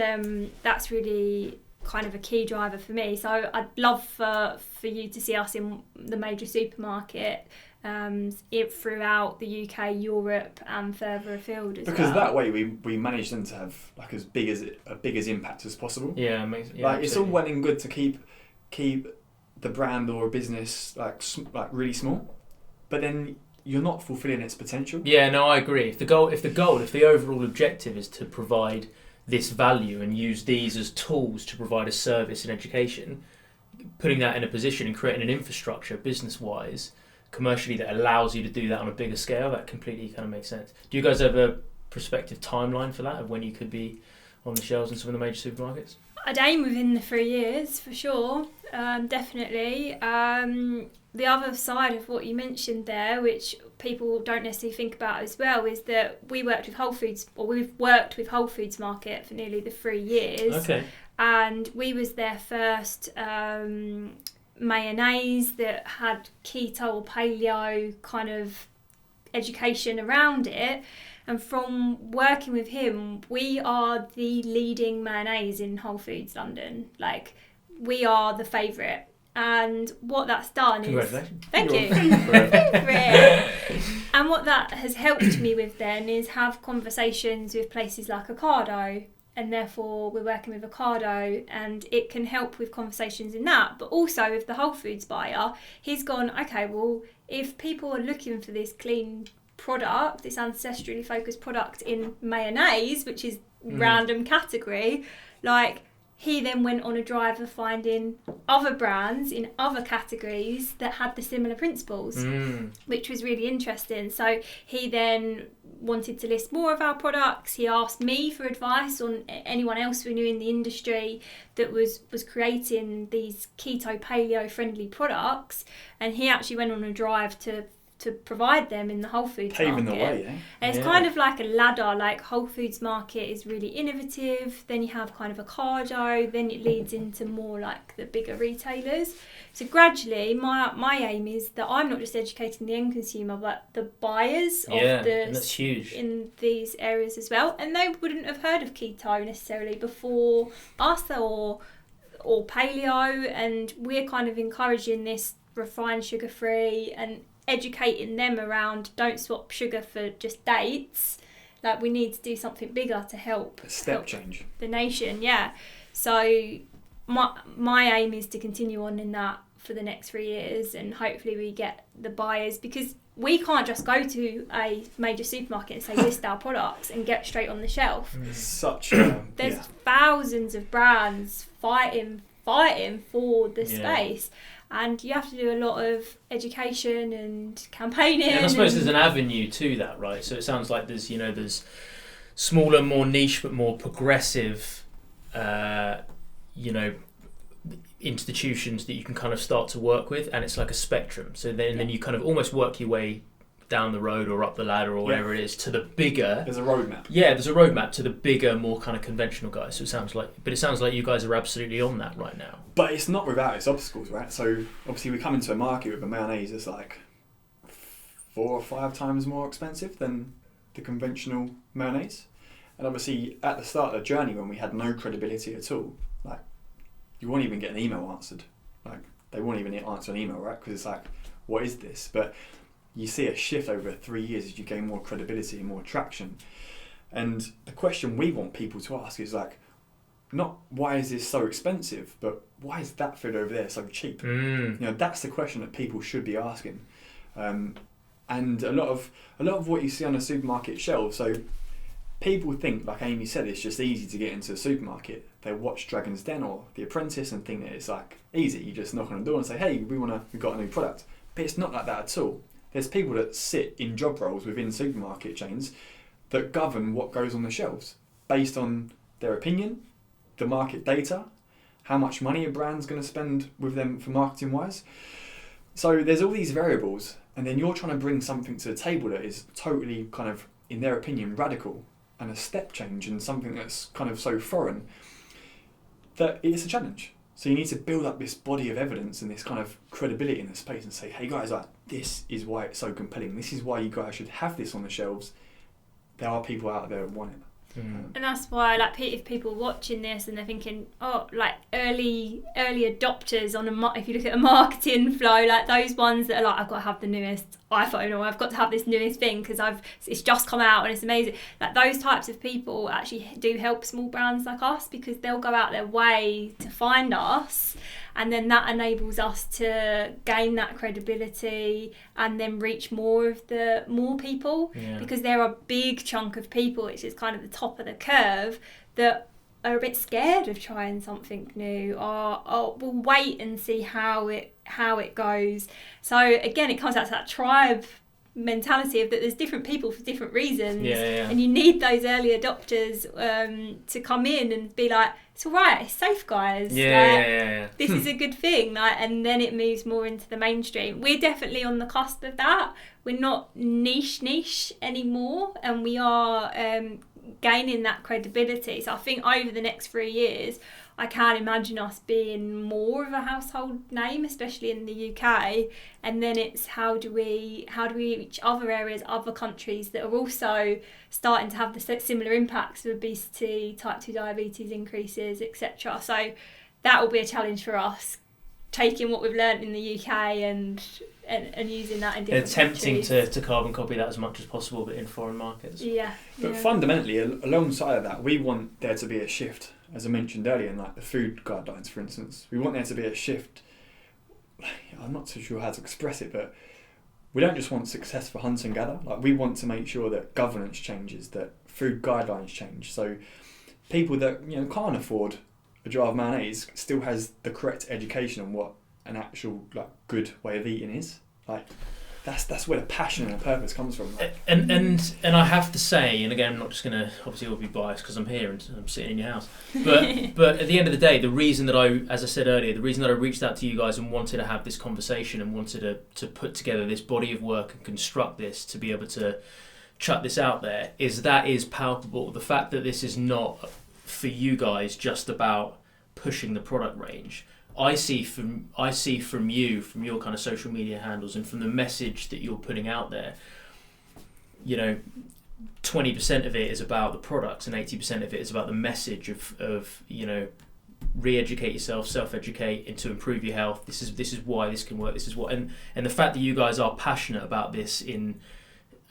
really kind of a key driver for me. So I'd love for you to see us in the major supermarket throughout the UK, Europe, and further afield as well. Because that way we manage them to have like as big as impact as possible. Yeah, amazing. Yeah, like it's all well and good to keep the brand or a business like really small, but then you're not fulfilling its potential. Yeah, no, I agree. If the overall objective is to provide this value and use these as tools to provide a service in education, putting that in a position and creating an infrastructure business-wise, commercially, that allows you to do that on a bigger scale, that completely kind of makes sense. Do you guys have a prospective timeline for that, of when you could be on the shelves in some of the major supermarkets? I'd aim within the 3 years, for sure, definitely. The other side of what you mentioned there, which people don't necessarily think about as well, is that we've worked with Whole Foods Market for nearly the 3 years. Okay. And we was their first mayonnaise that had keto or paleo kind of education around it. And from working with him, we are the leading mayonnaise in Whole Foods London. Like, we are the favourite. And what that's done is... Thank you. Favourite. And what that has helped me with then is have conversations with places like Ocado, and therefore we're working with Ocado, and it can help with conversations in that. But also with the Whole Foods buyer, he's gone, okay, well, if people are looking for this clean product, this ancestrally focused product in mayonnaise, which is random category, like, he then went on a drive of finding other brands in other categories that had the similar principles, which was really interesting. So he then wanted to list more of our products. He asked me for advice on anyone else we knew in the industry that was creating these keto paleo friendly products, and he actually went on a drive to provide them in the Whole Foods Paving market. the way, eh? And it's kind of like a ladder, like Whole Foods market is really innovative, then you have kind of Ocado, then it leads into more like the bigger retailers. So gradually, my aim is that I'm not just educating the end consumer, but the buyers of and that's huge in these areas as well. And they wouldn't have heard of keto necessarily before us or paleo, and we're kind of encouraging this refined sugar-free and educating them around don't swap sugar for just dates. Like, we need to do something bigger to help change the nation. So my aim is to continue on in that for the next 3 years, and hopefully we get the buyers, because we can't just go to a major supermarket and say list our products and get straight on the shelf. There's thousands of brands fighting for the space. And you have to do a lot of education and campaigning. And I suppose there's an avenue to that, right? So it sounds like there's smaller, more niche, but more progressive, institutions that you can kind of start to work with, and it's like a spectrum. So then you kind of almost work your way down the road or up the ladder or whatever it is to the bigger. There's a roadmap. Yeah, there's a roadmap to the bigger, more kind of conventional guys. So it sounds like you guys are absolutely on that right now. But it's not without its obstacles, right? So obviously we come into a market with a mayonnaise that's like 4 or 5 times more expensive than the conventional mayonnaise. And obviously at the start of the journey, when we had no credibility at all, like, you won't even get an email answered. Like, they won't even answer an email, right? Because it's like, what is this? But you see a shift over 3 years as you gain more credibility and more traction. And the question we want people to ask is like, not why is this so expensive, but why is that food over there so cheap? That's the question that people should be asking. And a lot of what you see on a supermarket shelf, so people think, like Amy said, it's just easy to get into a supermarket. They watch Dragon's Den or The Apprentice and think that it's like easy. You just knock on the door and say, hey, we've got a new product. But it's not like that at all. There's people that sit in job roles within supermarket chains that govern what goes on the shelves based on their opinion, the market data, how much money a brand's going to spend with them for marketing wise. So there's all these variables, and then you're trying to bring something to the table that is totally kind of, in their opinion, radical and a step change and something that's kind of so foreign that it's a challenge. So you need to build up this body of evidence and this kind of credibility in the space and say, hey guys, like, this is why it's so compelling. This is why you guys should have this on the shelves. There are people out there that want it. And that's why, like, if people are watching this and they're thinking, oh, like early adopters on if you look at a marketing flow, like those ones that are like, I've got to have the newest iPhone, or I've got to have this newest thing because it's just come out and it's amazing. Like, those types of people actually do help small brands like us, because they'll go out their way to find us, and then that enables us to gain that credibility and then reach more people, because there are a big chunk of people, which is kind of the top of the curve, that are a bit scared of trying something new, or will wait and see how it goes. So again, it comes out to that tribe mentality of that there's different people for different reasons, and you need those early adopters to come in and be like, it's all right, it's safe, guys. This is a good thing, like, and then it moves more into the mainstream. We're definitely on the cusp of that. We're not niche anymore, and we are gaining that credibility. So I think over the next 3 years, I can imagine us being more of a household name, especially in the UK. And then it's how do we reach other areas, other countries that are also starting to have the similar impacts of obesity, type 2 diabetes increases, etc. So that will be a challenge for us, taking what we've learnt in the UK and using that in different attempting countries. to carbon copy that as much as possible, but in foreign markets. But fundamentally, alongside of that, we want there to be a shift, as I mentioned earlier, in like the food guidelines, for instance. We want there to be a shift. I'm not so sure how to express it, but we don't just want success for hunt and gather. Like, we want to make sure that governance changes, that food guidelines change. So people that can't afford a jar of mayonnaise still has the correct education on what an actual good way of eating is. Like, that's where the passion and the purpose comes from. Like. And I have to say, and again, I'm not just going to obviously all be biased because I'm here and I'm sitting in your house, but at the end of the day, the reason that as I said earlier, the reason that I reached out to you guys and wanted to have this conversation and wanted to put together this body of work and construct this to be able to chuck this out there is that is palpable. The fact that this is not for you guys just about pushing the product range. I see from you, from your kind of social media handles and from the message that you're putting out there, 20% of it is about the products and 80% of it is about the message of re-educate yourself, self-educate, and to improve your health. This is why this can work. This is what, and the fact that you guys are passionate about this in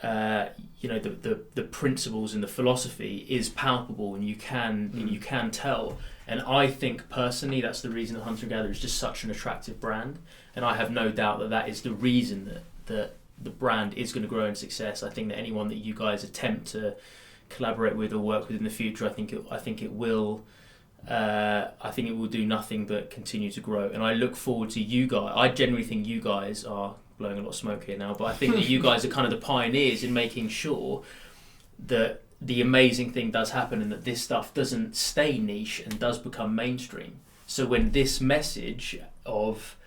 the principles and the philosophy is palpable, and you can tell. And I think personally that's the reason that Hunter & Gather is just such an attractive brand, and I have no doubt that is the reason that the brand is going to grow in success. I think that anyone that you guys attempt to collaborate with or work with in the future, I think it will do nothing but continue to grow. And I look forward to you guys. I genuinely think you guys are blowing a lot of smoke here now, but I think that you guys are kind of the pioneers in making sure that the amazing thing does happen and that this stuff doesn't stay niche and does become mainstream. So when this message of,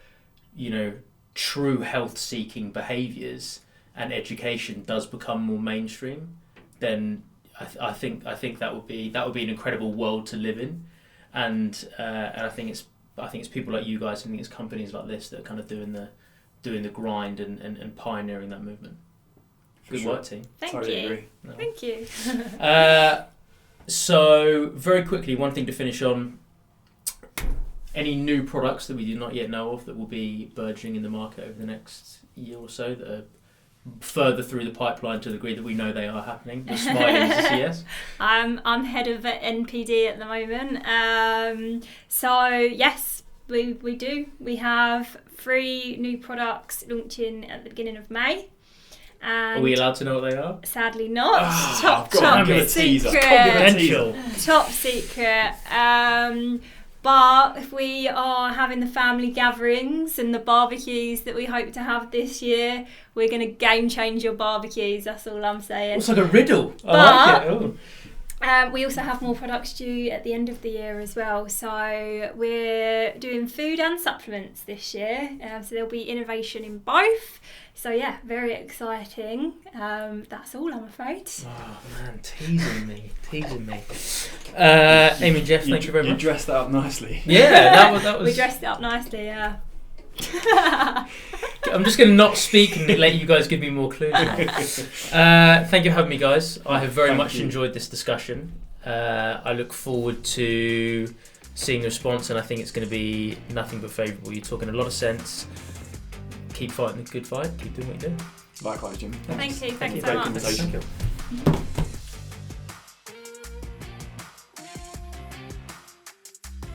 true health-seeking behaviours and education does become more mainstream, then I think that would be an incredible world to live in, and I think it's people like you guys, I think it's companies like this that are kind of doing the grind and pioneering that movement. Good work, team. Thank you. No. Thank you. So, very quickly, one thing to finish on. Any new products that we do not yet know of that will be burgeoning in the market over the next year or so that are further through the pipeline to the degree that we know they are happening? The smiling is a yes. I'm head of NPD at the moment. So, yes, we do. We have 3 new products launching at the beginning of May. Are we allowed to know what they are? Sadly not. Top secret. Confidential. Top secret. But if we are having the family gatherings and the barbecues that we hope to have this year, we're going to game change your barbecues. That's all I'm saying. It's like a riddle. I like it. We also have more products due at the end of the year as well. So we're doing food and supplements this year. So there'll be innovation in both. So yeah, very exciting. That's all, I'm afraid. Oh man, teasing me. Amy and Jeff, thank you very much. You dressed that up nicely. Yeah, that was. We dressed it up nicely, yeah. I'm just going to not speak and let you guys give me more clues now. Thank you for having me, guys. I have very much enjoyed this discussion. I look forward to seeing the response, and I think it's going to be nothing but favourable. You're talking a lot of sense. Keep fighting the good fight. Keep doing what you do. Likewise, Jim. Thank you. Thanks so much. Thank you.